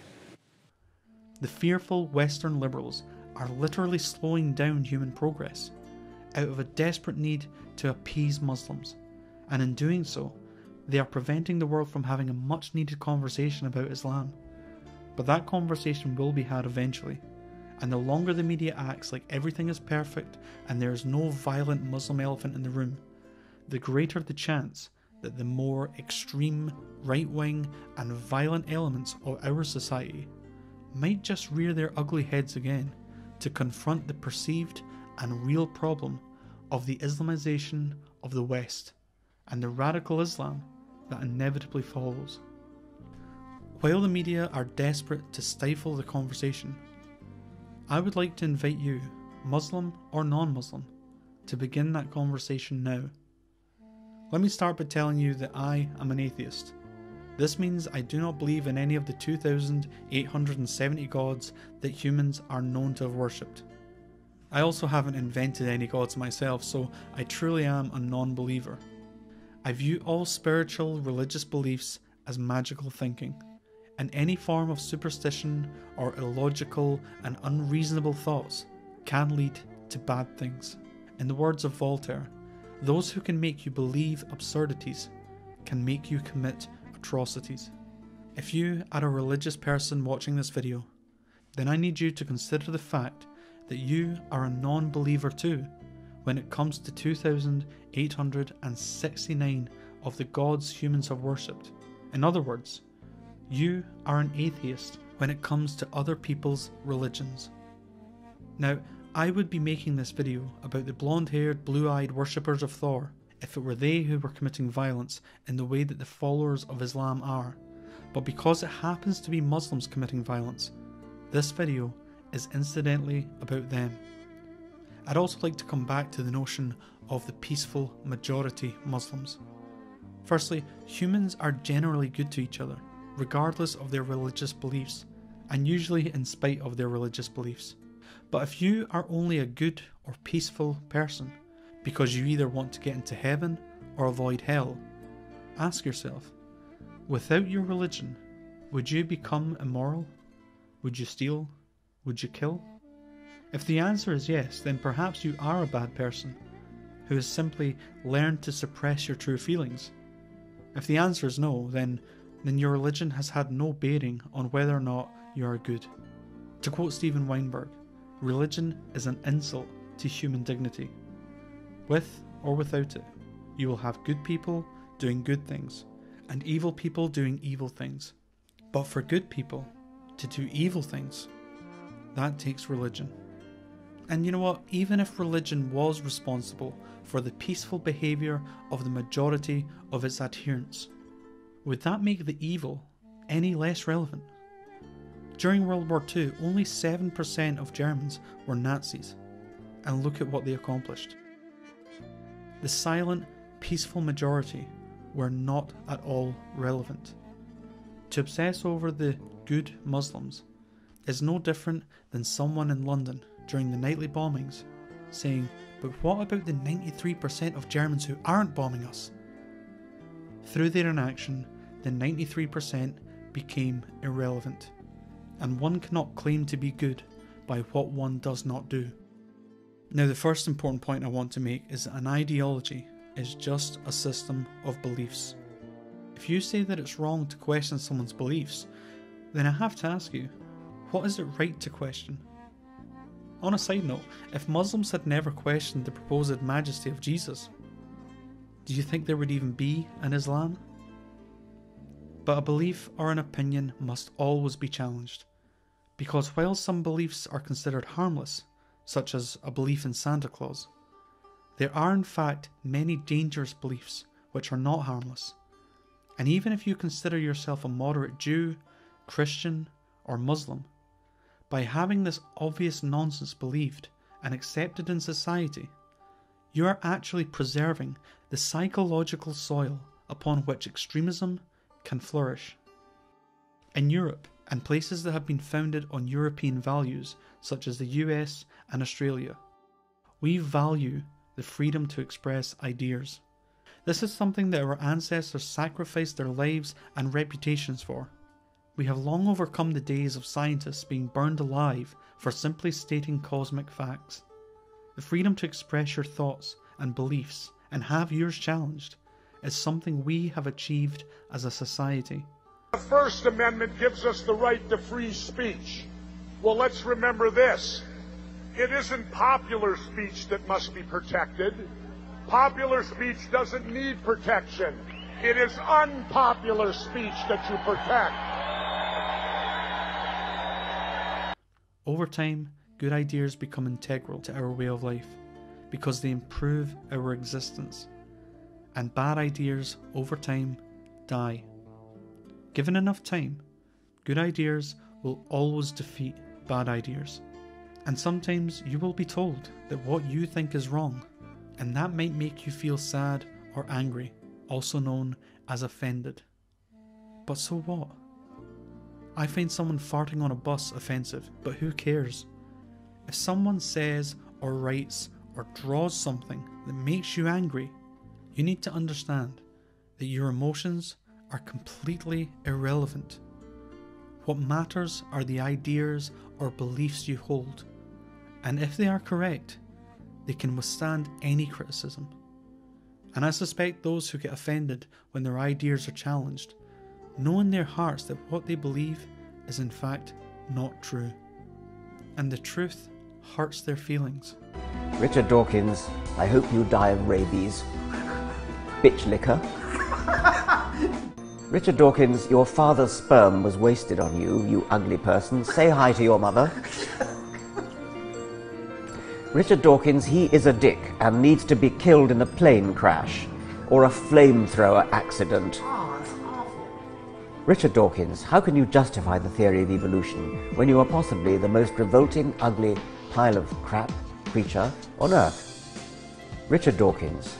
The fearful Western liberals are literally slowing down human progress out of a desperate need to appease Muslims, and in doing so, they are preventing the world from having a much needed conversation about Islam. But that conversation will be had eventually, and the longer the media acts like everything is perfect and there is no violent Muslim elephant in the room, the greater the chance that the more extreme, right-wing and violent elements of our society might just rear their ugly heads again to confront the perceived and real problem of the Islamization of the West and the radical Islam that inevitably follows. While the media are desperate to stifle the conversation, I would like to invite you, Muslim or non-Muslim, to begin that conversation now. Let me start by telling you that I am an atheist. This means I do not believe in any of the 2,870 gods that humans are known to have worshipped. I also haven't invented any gods myself, so I truly am a non-believer. I view all spiritual, religious beliefs as magical thinking, and any form of superstition or illogical and unreasonable thoughts can lead to bad things. In the words of Voltaire, those who can make you believe absurdities can make you commit atrocities. If you are a religious person watching this video, then I need you to consider the fact that you are a non-believer too when it comes to 2,869 of the gods humans have worshipped. In other words, you are an atheist when it comes to other people's religions. Now, I would be making this video about the blonde-haired, blue-eyed worshippers of Thor if it were they who were committing violence in the way that the followers of Islam are, but because it happens to be Muslims committing violence, this video is incidentally about them. I'd also like to come back to the notion of the peaceful majority Muslims. Firstly, humans are generally good to each other, regardless of their religious beliefs, and usually in spite of their religious beliefs. But if you are only a good or peaceful person because you either want to get into heaven or avoid hell, ask yourself, without your religion, would you become immoral? Would you steal? Would you kill? If the answer is yes, then perhaps you are a bad person who has simply learned to suppress your true feelings. If the answer is no, then your religion has had no bearing on whether or not you are good. To quote Steven Weinberg, religion is an insult to human dignity. With or without it, you will have good people doing good things, and evil people doing evil things. But for good people to do evil things, that takes religion. And you know what? Even if religion was responsible for the peaceful behaviour of the majority of its adherents, would that make the evil any less relevant? During World War II, only 7% of Germans were Nazis, and look at what they accomplished. The silent, peaceful majority were not at all relevant. To obsess over the good Muslims is no different than someone in London during the nightly bombings saying, but what about the 93% of Germans who aren't bombing us? Through their inaction, the 93% became irrelevant, and one cannot claim to be good by what one does not do. Now, the first important point I want to make is that an ideology is just a system of beliefs. If you say that it's wrong to question someone's beliefs, then I have to ask you, what is it right to question? On a side note, if Muslims had never questioned the proposed majesty of Jesus, do you think there would even be an Islam? But a belief or an opinion must always be challenged, because while some beliefs are considered harmless, such as a belief in Santa Claus, there are in fact many dangerous beliefs which are not harmless. And even if you consider yourself a moderate Jew, Christian, or Muslim, by having this obvious nonsense believed and accepted in society, you are actually preserving the psychological soil upon which extremism can flourish. In Europe, and places that have been founded on European values such as the US and Australia, we value the freedom to express ideas. This is something that our ancestors sacrificed their lives and reputations for. We have long overcome the days of scientists being burned alive for simply stating cosmic facts. The freedom to express your thoughts and beliefs and have yours challenged is something we have achieved as a society. The First Amendment gives us the right to free speech. Well, let's remember this. It isn't popular speech that must be protected. Popular speech doesn't need protection. It is unpopular speech that you protect. Over time, good ideas become integral to our way of life because they improve our existence, and bad ideas over time die. Given enough time, good ideas will always defeat bad ideas. And sometimes you will be told that what you think is wrong, and that might make you feel sad or angry, also known as offended. But so what? I find someone farting on a bus offensive, but who cares? If someone says or writes or draws something that makes you angry, you need to understand that your emotions are completely irrelevant. What matters are the ideas or beliefs you hold, and if they are correct, they can withstand any criticism. And I suspect those who get offended when their ideas are challenged know in their hearts that what they believe is in fact not true, and the truth hurts their feelings. Richard Dawkins, I hope you die of rabies. Bitch liquor. Richard Dawkins, your father's sperm was wasted on you, you ugly person. Say hi to your mother. Richard Dawkins, he is a dick and needs to be killed in a plane crash or a flamethrower accident. Richard Dawkins, how can you justify the theory of evolution when you are possibly the most revolting, ugly pile of crap creature on Earth? Richard Dawkins,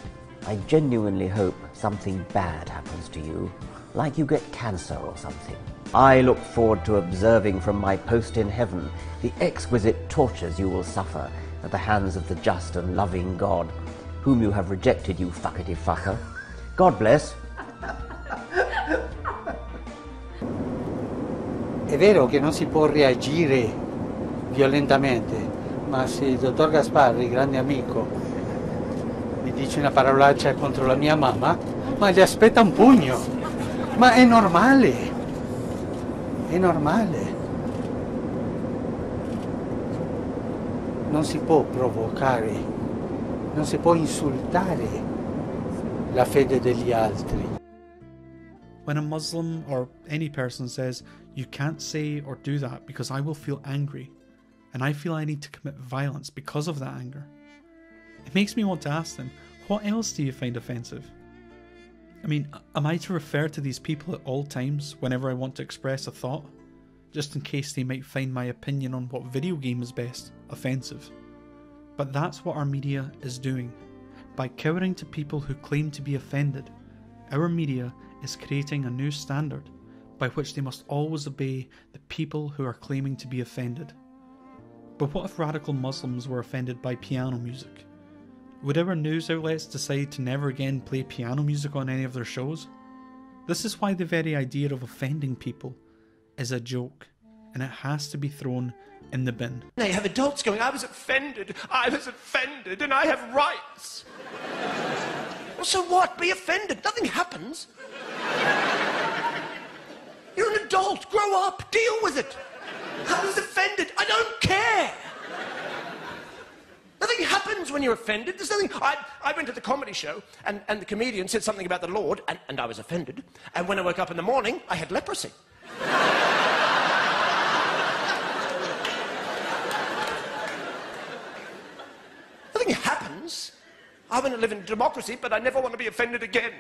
I genuinely hope something bad happens to you, like you get cancer or something. I look forward to observing from my post in heaven the exquisite tortures you will suffer at the hands of the just and loving God, whom you have rejected, you fuckety fucker. God bless. È vero che non si può reagire violentamente, ma se il dottor Gasparri, grande amico, mi dice una parolaccia contro la mia mamma, ma gli aspetta un pugno. Ma è normale. È normale. Non si può provocare, non si può insultare la fede degli altri. When a Muslim or any person says, you can't say or do that because I will feel angry, and I feel I need to commit violence because of that anger, it makes me want to ask them, what else do you find offensive? I mean, am I to refer to these people at all times whenever I want to express a thought, just in case they might find my opinion on what video game is best offensive? But that's what our media is doing. By cowering to people who claim to be offended, our media is creating a new standard by which they must always obey the people who are claiming to be offended. But what if radical Muslims were offended by piano music? Would our news outlets decide to never again play piano music on any of their shows? This is why the very idea of offending people is a joke, and it has to be thrown in the bin. They have adults going, I was offended, and I have rights. Well, so what? Be offended. Nothing happens. You're an adult. Grow up. Deal with it. I was offended. I don't care. Nothing happens when you're offended. There's nothing. I went to the comedy show, and the comedian said something about the Lord, and I was offended. And when I woke up in the morning, I had leprosy. Nothing happens. I want to live in democracy, but I never want to be offended again.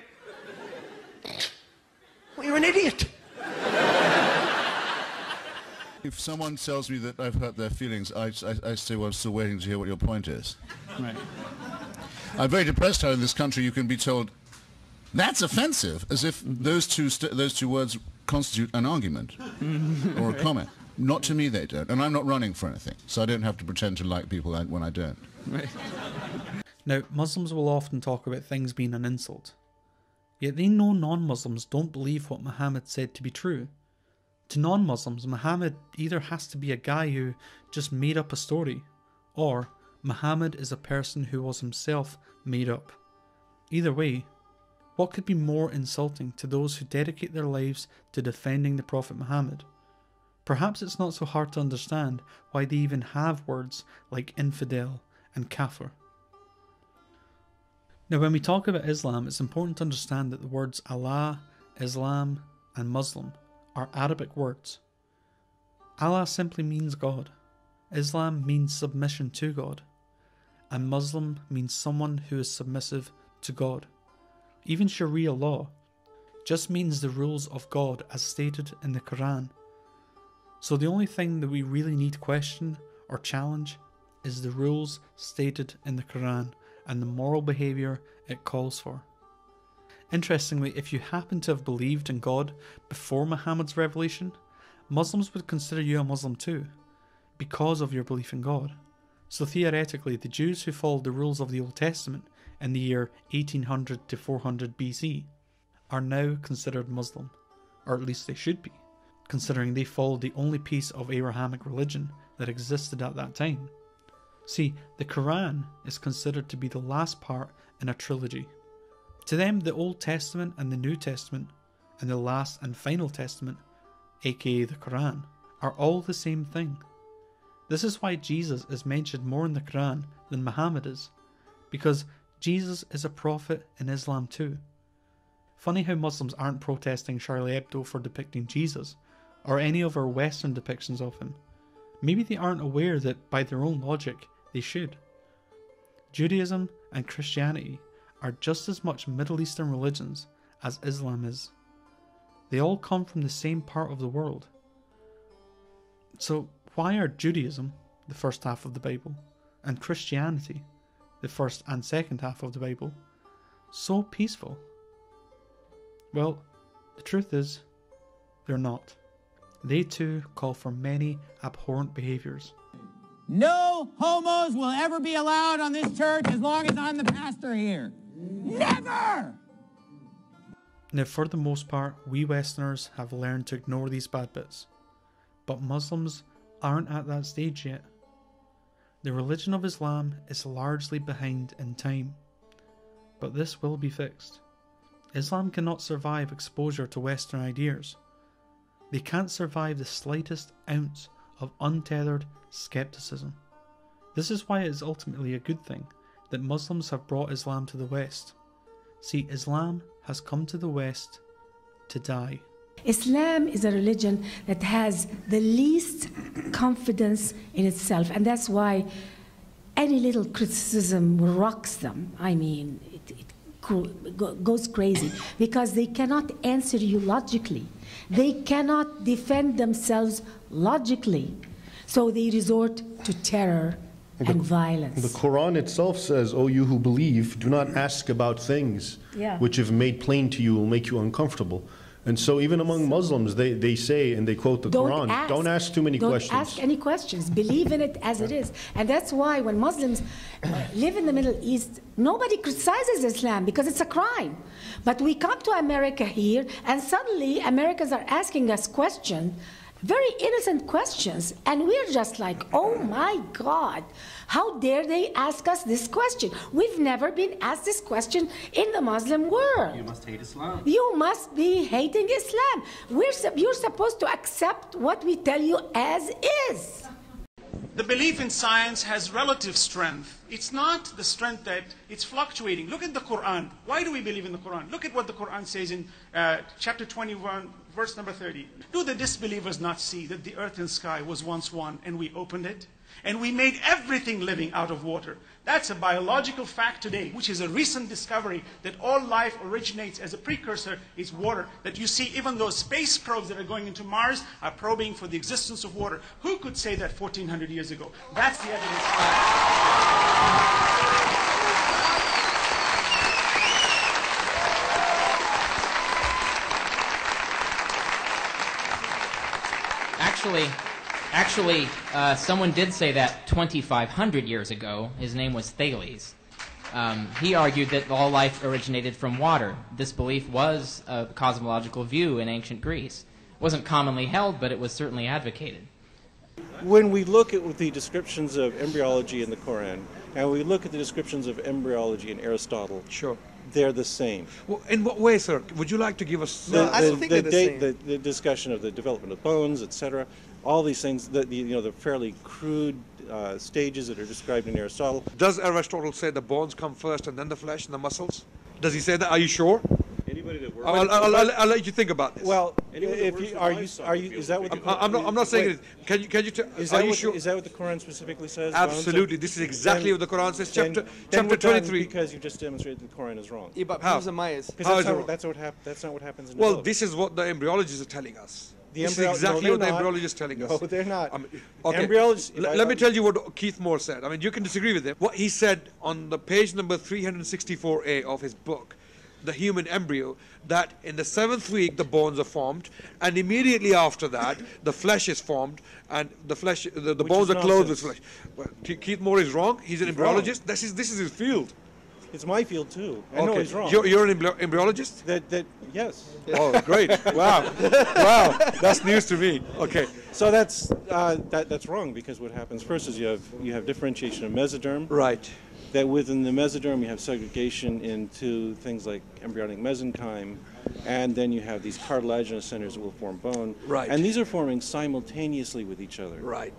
Well, you're an idiot. If someone tells me that I've hurt their feelings, I say, well, I'm still waiting to hear what your point is. Right. I'm very depressed how in this country you can be told, that's offensive, as if those two words constitute an argument or a comment. Not to me, they don't. And I'm not running for anything, so I don't have to pretend to like people when I don't. Right. Now, Muslims will often talk about things being an insult. Yet they know non-Muslims don't believe what Muhammad said to be true. To non-Muslims, Muhammad either has to be a guy who just made up a story, or Muhammad is a person who was himself made up. Either way, what could be more insulting to those who dedicate their lives to defending the Prophet Muhammad? Perhaps it's not so hard to understand why they even have words like infidel and kafir. Now, when we talk about Islam, it's important to understand that the words Allah, Islam, and Muslim are Arabic words. Allah simply means God, Islam means submission to God, and Muslim means someone who is submissive to God. Even Sharia law just means the rules of God as stated in the Quran. So the only thing that we really need to question or challenge is the rules stated in the Quran and the moral behaviour it calls for. Interestingly, if you happen to have believed in God before Muhammad's revelation, Muslims would consider you a Muslim too, because of your belief in God. So theoretically, the Jews who followed the rules of the Old Testament in the year 1800 to 400 BC are now considered Muslim, or at least they should be, considering they followed the only piece of Abrahamic religion that existed at that time. See, the Quran is considered to be the last part in a trilogy. To them, the Old Testament and the New Testament, and the last and final testament, aka the Quran, are all the same thing. This is why Jesus is mentioned more in the Quran than Muhammad is, because Jesus is a prophet in Islam too. Funny how Muslims aren't protesting Charlie Hebdo for depicting Jesus, or any of our Western depictions of him. Maybe they aren't aware that, by their own logic, they should. Judaism and Christianity are just as much Middle Eastern religions as Islam is. They all come from the same part of the world. So why are Judaism, the first half of the Bible, and Christianity, the first and second half of the Bible, so peaceful? Well, the truth is, they're not. They too call for many abhorrent behaviours. No homos will ever be allowed on this church as long as I'm the pastor here. Never! Now, for the most part, we Westerners have learned to ignore these bad bits. But Muslims aren't at that stage yet. The religion of Islam is largely behind in time. But this will be fixed. Islam cannot survive exposure to Western ideas. They can't survive the slightest ounce of untethered skepticism. This is why it is ultimately a good thing that Muslims have brought Islam to the West. See, Islam has come to the West to die. Islam is a religion that has the least confidence in itself, and that's why any little criticism rocks them. I mean, it goes crazy, because they cannot answer you logically. They cannot defend themselves logically. So they resort to terror and violence. The Quran itself says, "O you who believe, do not ask about things which if made plain to you will make you uncomfortable." And so even among Muslims, they say, and they quote the Quran, don't ask too many questions. Don't ask any questions. Believe in it as it is. And that's why when Muslims live in the Middle East, nobody criticizes Islam because it's a crime. But we come to America here, and suddenly Americans are asking us questions, very innocent questions, and we're just like, oh my God, how dare they ask us this question? We've never been asked this question in the Muslim world. You must hate Islam. You must be hating Islam. You're supposed to accept what we tell you as is. The belief in science has relative strength. It's not the strength that it's fluctuating. Look at the Quran. Why do we believe in the Quran? Look at what the Quran says in chapter 21, verse number 30. Do the disbelievers not see that the earth and sky was once one and we opened it? And we made everything living out of water. That's a biological fact today, which is a recent discovery that all life originates as a precursor is water. That you see even those space probes that are going into Mars are probing for the existence of water. Who could say that 1400 years ago? That's the evidence. Actually, someone did say that 2,500 years ago. His name was Thales. He argued that all life originated from water. This belief was a cosmological view in ancient Greece. It wasn't commonly held, but it was certainly advocated. When we look at the descriptions of embryology in the Quran, and we look at the descriptions of embryology in Aristotle, sure, they're the same. Well, in what way, sir? Would you like to give us... I don't think they're the same. The discussion of the development of bones, etc., all these things, the fairly crude stages that are described in Aristotle. Does Aristotle say the bones come first and then the flesh and the muscles? Does he say that? Are you sure? Anybody that works... I'll let you think think this. Well, if you, are you, is that what the Quran... I'm not saying it. Can you are you sure? Is that what the Quran specifically says? Absolutely. This is exactly what the Quran says. Chapter 23. Because you just demonstrated the Quran is wrong. Yeah, but how? How is That's not what happens in the Well, this is what the embryologists are telling us. This is exactly what the embryologists are telling us. No, they're not. Okay. Let me tell you what Keith Moore said. I mean, you can disagree with him. What he said on the page number 364A of his book, The Human Embryo, that in the 7th week the bones are formed, and immediately after that the flesh is formed, and the flesh, the bones are clothed with flesh. Well, Keith Moore is wrong. He's an embryologist. This is his field. It's my field too. I know he's wrong. You're an embryologist? Yes. Oh, great! Wow, wow, that's news to me. Okay. So that's wrong, because what happens first is you have differentiation of mesoderm. Right. That within the mesoderm you have segregation into things like embryonic mesenchyme, and then you have these cartilaginous centers that will form bone. Right. And these are forming simultaneously with each other. Right.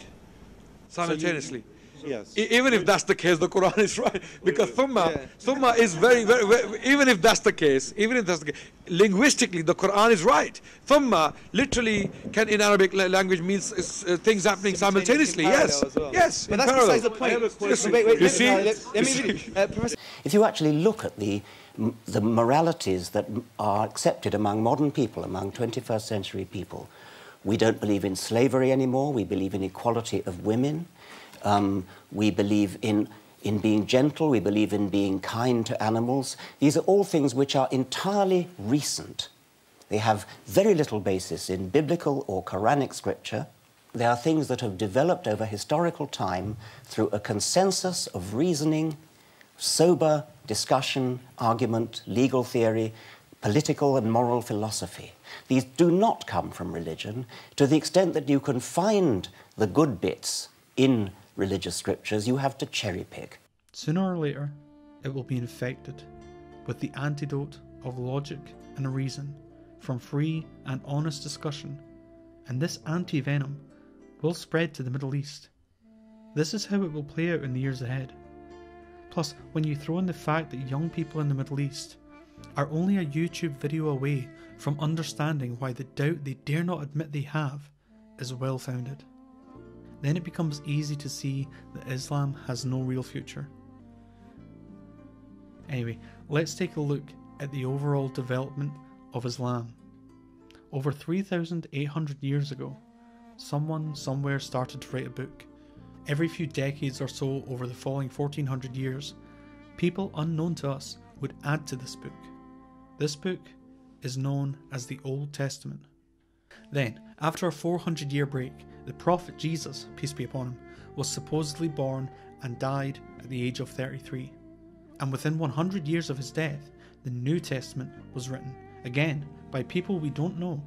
Simultaneously. Yes. Even if that's the case, the Quran is right, because thumma is very, even if that's the case, linguistically the Quran is right. Thumma literally can in Arabic language means things happening simultaneously. Yes, well. Yes. But that's besides the point. If you actually look at the moralities that are accepted among modern people, among 21st century people, we don't believe in slavery anymore. We believe in equality of women. We believe in being gentle, we believe in being kind to animals. These are all things which are entirely recent. They have very little basis in biblical or Quranic scripture. They are things that have developed over historical time through a consensus of reasoning, sober discussion, argument, legal theory, political and moral philosophy. These do not come from religion to the extent that you can find the good bits in religious scriptures. You have to cherry pick. Sooner or later, it will be infected with the antidote of logic and reason from free and honest discussion, and this anti-venom will spread to the Middle East. This is how it will play out in the years ahead. Plus, when you throw in the fact that young people in the Middle East are only a YouTube video away from understanding why the doubt they dare not admit they have is well-founded, then it becomes easy to see that Islam has no real future. Anyway, let's take a look at the overall development of Islam. Over 3,800 years ago, someone somewhere started to write a book. Every few decades or so over the following 1400 years, people unknown to us would add to this book. This book is known as the Old Testament. Then, after a 400-year break, the prophet Jesus, peace be upon him, was supposedly born and died at the age of 33. And within 100 years of his death, the New Testament was written, again, by people we don't know.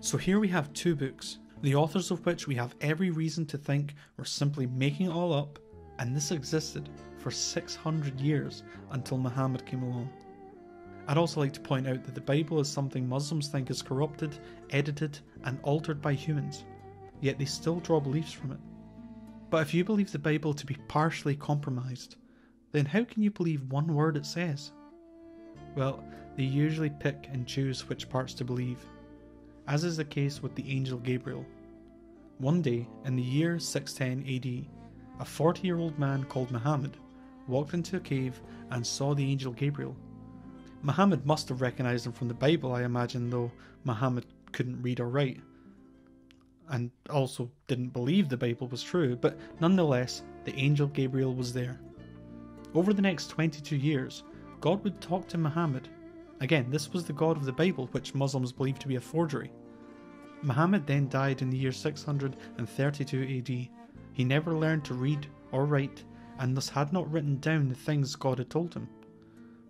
So here we have two books, the authors of which we have every reason to think were simply making it all up, and this existed for 600 years until Muhammad came along. I'd also like to point out that the Bible is something Muslims think is corrupted, edited, and altered by humans, yet they still draw beliefs from it. But if you believe the Bible to be partially compromised, then how can you believe one word it says? Well, they usually pick and choose which parts to believe, as is the case with the angel Gabriel. One day, in the year 610 AD, a 40-year-old man called Muhammad walked into a cave and saw the angel Gabriel. Muhammad must have recognized him from the Bible, I imagine, though Muhammad couldn't read or write, and also didn't believe the Bible was true, but nonetheless, the angel Gabriel was there. Over the next 22 years, God would talk to Muhammad. Again, this was the God of the Bible, which Muslims believe to be a forgery. Muhammad then died in the year 632 AD. He never learned to read or write, and thus had not written down the things God had told him,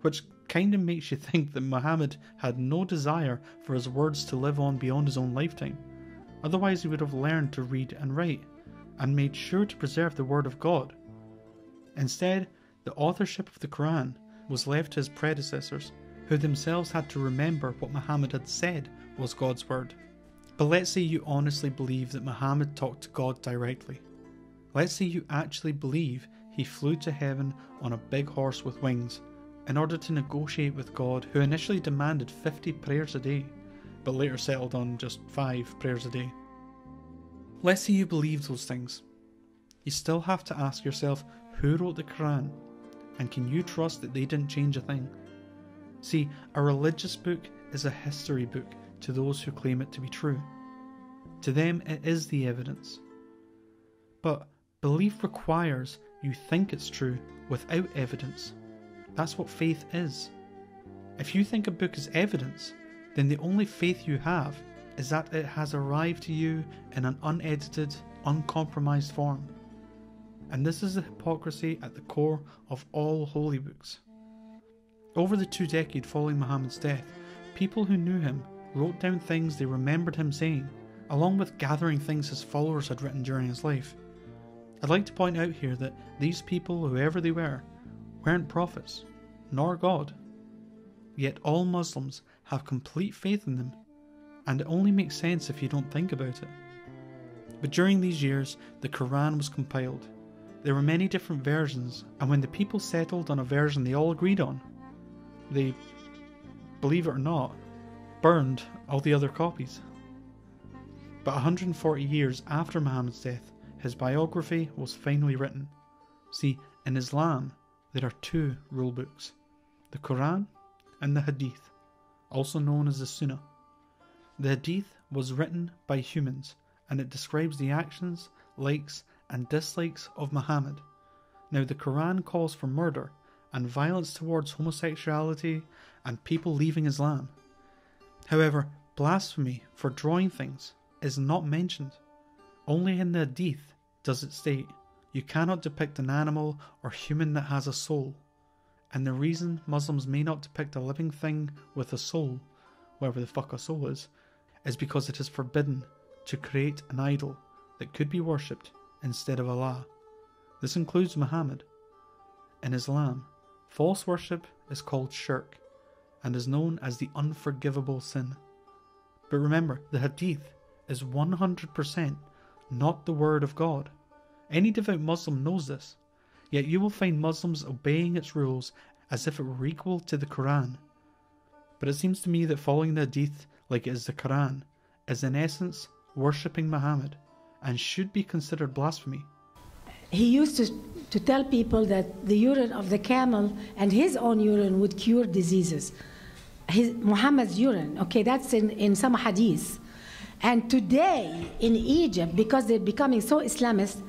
which kind of makes you think that Muhammad had no desire for his words to live on beyond his own lifetime. Otherwise he would have learned to read and write, and made sure to preserve the word of God. Instead, the authorship of the Quran was left to his predecessors, who themselves had to remember what Muhammad had said was God's word. But let's say you honestly believe that Muhammad talked to God directly. Let's say you actually believe he flew to heaven on a big horse with wings in order to negotiate with God, who initially demanded 50 prayers a day, but later settled on just 5 prayers a day. Let's say you believe those things. You still have to ask yourself, who wrote the Quran, and can you trust that they didn't change a thing? See, a religious book is a history book to those who claim it to be true. To them it is the evidence. But belief requires you think it's true without evidence. That's what faith is. If you think a book is evidence, then the only faith you have is that it has arrived to you in an unedited, uncompromised form. And this is the hypocrisy at the core of all holy books. Over the 2 decades following Muhammad's death, people who knew him wrote down things they remembered him saying, along with gathering things his followers had written during his life. I'd like to point out here that these people, whoever they were, weren't prophets, nor God. Yet all Muslims have complete faith in them, and it only makes sense if you don't think about it. But during these years, the Quran was compiled. There were many different versions, and when the people settled on a version they all agreed on, they, believe it or not, burned all the other copies. But 140 years after Muhammad's death, his biography was finally written. See, in Islam, there are 2 rule books, the Quran and the Hadith, also known as the Sunnah. The Hadith was written by humans, and it describes the actions, likes and dislikes of Muhammad. Now the Quran calls for murder and violence towards homosexuality and people leaving Islam. However, blasphemy for drawing things is not mentioned. Only in the Hadith does it state, you cannot depict an animal or human that has a soul. And the reason Muslims may not depict a living thing with a soul, whatever the fuck a soul is because it is forbidden to create an idol that could be worshipped instead of Allah. This includes Muhammad. In Islam, false worship is called shirk and is known as the unforgivable sin. But remember, the Hadith is 100% not the word of God. Any devout Muslim knows this, yet you will find Muslims obeying its rules as if it were equal to the Quran. But it seems to me that following the Hadith like it is the Quran is in essence worshipping Muhammad and should be considered blasphemy. He used to tell people that the urine of the camel and his own urine would cure diseases. Muhammad's urine, okay, that's in some hadith. And today in Egypt, because they're becoming so Islamist,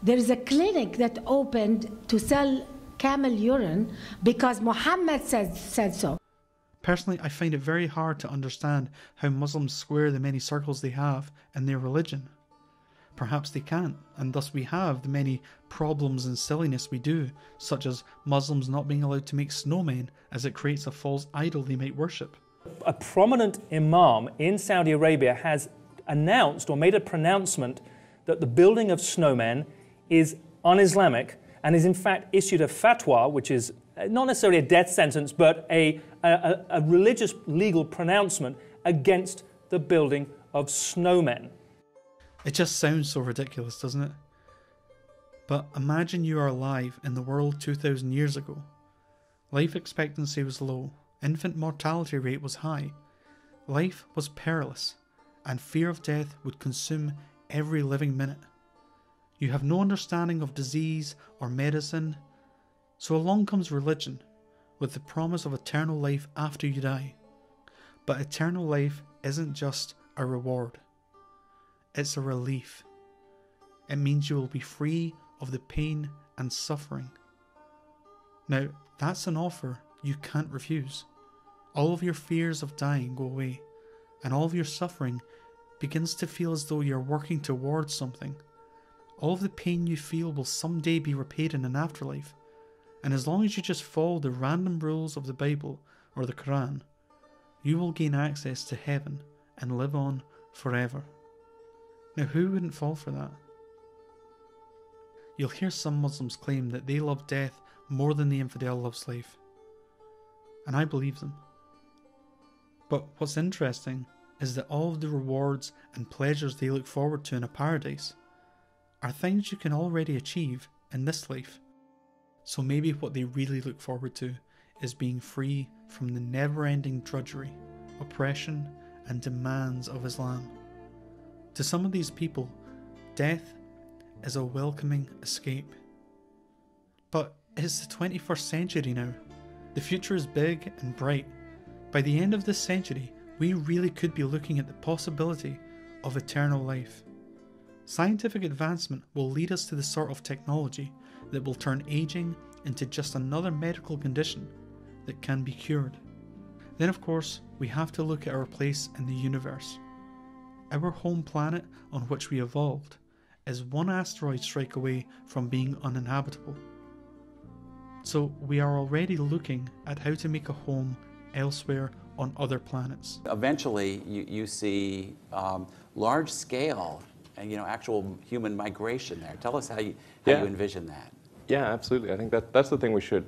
there is a clinic that opened to sell camel urine because Muhammad said so. Personally, I find it very hard to understand how Muslims square the many circles they have in their religion. Perhaps they can't, and thus we have the many problems and silliness we do, such as Muslims not being allowed to make snowmen as it creates a false idol they might worship. A prominent imam in Saudi Arabia has announced or made a pronouncement that the building of snowmen is un-Islamic and is in fact issued a fatwa, which is not necessarily a death sentence, but a religious legal pronouncement against the building of snowmen. It just sounds so ridiculous, doesn't it? But imagine you are alive in the world 2,000 years ago. Life expectancy was low, infant mortality rate was high, life was perilous, and fear of death would consume every living minute. You have no understanding of disease or medicine, so along comes religion, with the promise of eternal life after you die. But eternal life isn't just a reward. It's a relief. It means you will be free of the pain and suffering. Now, that's an offer you can't refuse. All of your fears of dying go away, and all of your suffering begins to feel as though you're working towards something. All of the pain you feel will someday be repaid in an afterlife, and as long as you just follow the random rules of the Bible or the Quran, you will gain access to heaven and live on forever. Now, who wouldn't fall for that? You'll hear some Muslims claim that they love death more than the infidel loves life, and I believe them. But what's interesting is that all of the rewards and pleasures they look forward to in a paradise are things you can already achieve in this life. So maybe what they really look forward to is being free from the never-ending drudgery, oppression and demands of Islam. To some of these people, death is a welcoming escape. But it's the 21st century now. The future is big and bright. By the end of this century, we really could be looking at the possibility of eternal life. Scientific advancement will lead us to the sort of technology that will turn aging into just another medical condition that can be cured. Then of course, we have to look at our place in the universe. Our home planet on which we evolved is one asteroid strike away from being uninhabitable. So we are already looking at how to make a home elsewhere on other planets. Eventually, you see large-scale, actual human migration there. Tell us how you envision that. Yeah, absolutely. I think that's the thing we should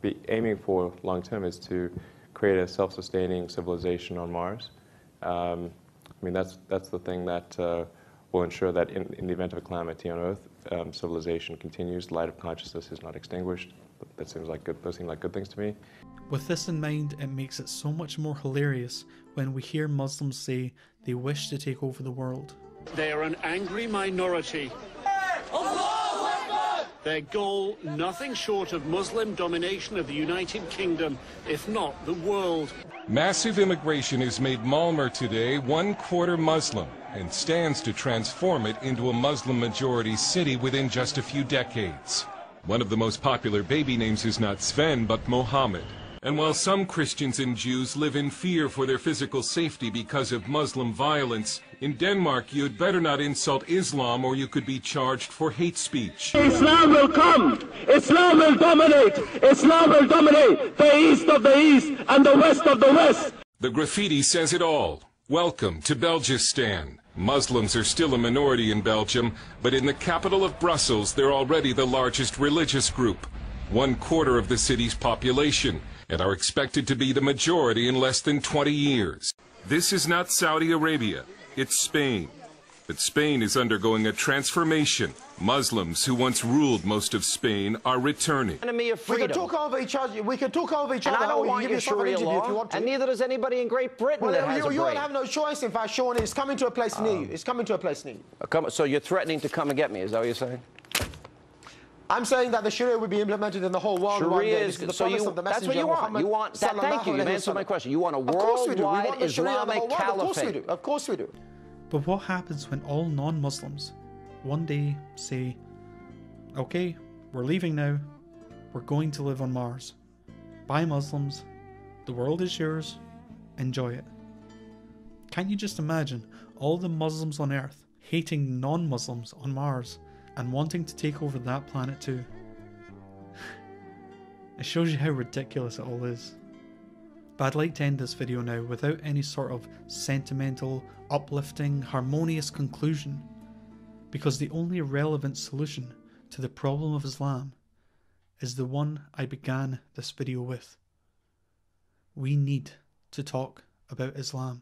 be aiming for long-term, is to create a self-sustaining civilization on Mars. I mean, that's the thing that will ensure that in the event of a calamity on Earth, civilization continues, light of consciousness is not extinguished. Those seem like good things to me. With this in mind, it makes it so much more hilarious when we hear Muslims say they wish to take over the world. They are an angry minority. Their goal, nothing short of Muslim domination of the United Kingdom, if not the world. Massive immigration has made Malmö today 1/4 Muslim and stands to transform it into a Muslim-majority city within just a few decades. One of the most popular baby names is not Sven, but Mohammed. And while some Christians and Jews live in fear for their physical safety because of Muslim violence, in Denmark you'd better not insult Islam or you could be charged for hate speech. Islam will come! Islam will dominate! Islam will dominate the east of the east and the west of the west! The graffiti says it all. Welcome to Belgistan. Muslims are still a minority in Belgium, but in the capital of Brussels they're already the largest religious group, 1/4 of the city's population, and are expected to be the majority in less than 20 years. This is not Saudi Arabia, it's Spain. But Spain is undergoing a transformation. Muslims who once ruled most of Spain are returning. Enemy of freedom. We can talk over each other. We can talk over each other. And I don't want you your Sharia law, and neither does anybody in Great Britain that has a you brain. have no choice, in fact, Sean. It's coming to a place near you. It's coming to a place near you. So you're threatening to come and get me, is that what you're saying? I'm saying that the Sharia will be implemented in the whole world. Sharia is, so that's what you want. You want that. Thank you. You answered my question. You want a worldwide Islamic caliphate. Of course we do. Of course we do. But what happens when all non-Muslims one day say, okay, we're leaving now, we're going to live on Mars. Bye Muslims, the world is yours, enjoy it. Can't you just imagine all the Muslims on Earth hating non-Muslims on Mars and wanting to take over that planet too? It shows you how ridiculous it all is. But I'd like to end this video now without any sort of sentimental, uplifting, harmonious conclusion, because the only relevant solution to the problem of Islam is the one I began this video with. We need to talk about Islam.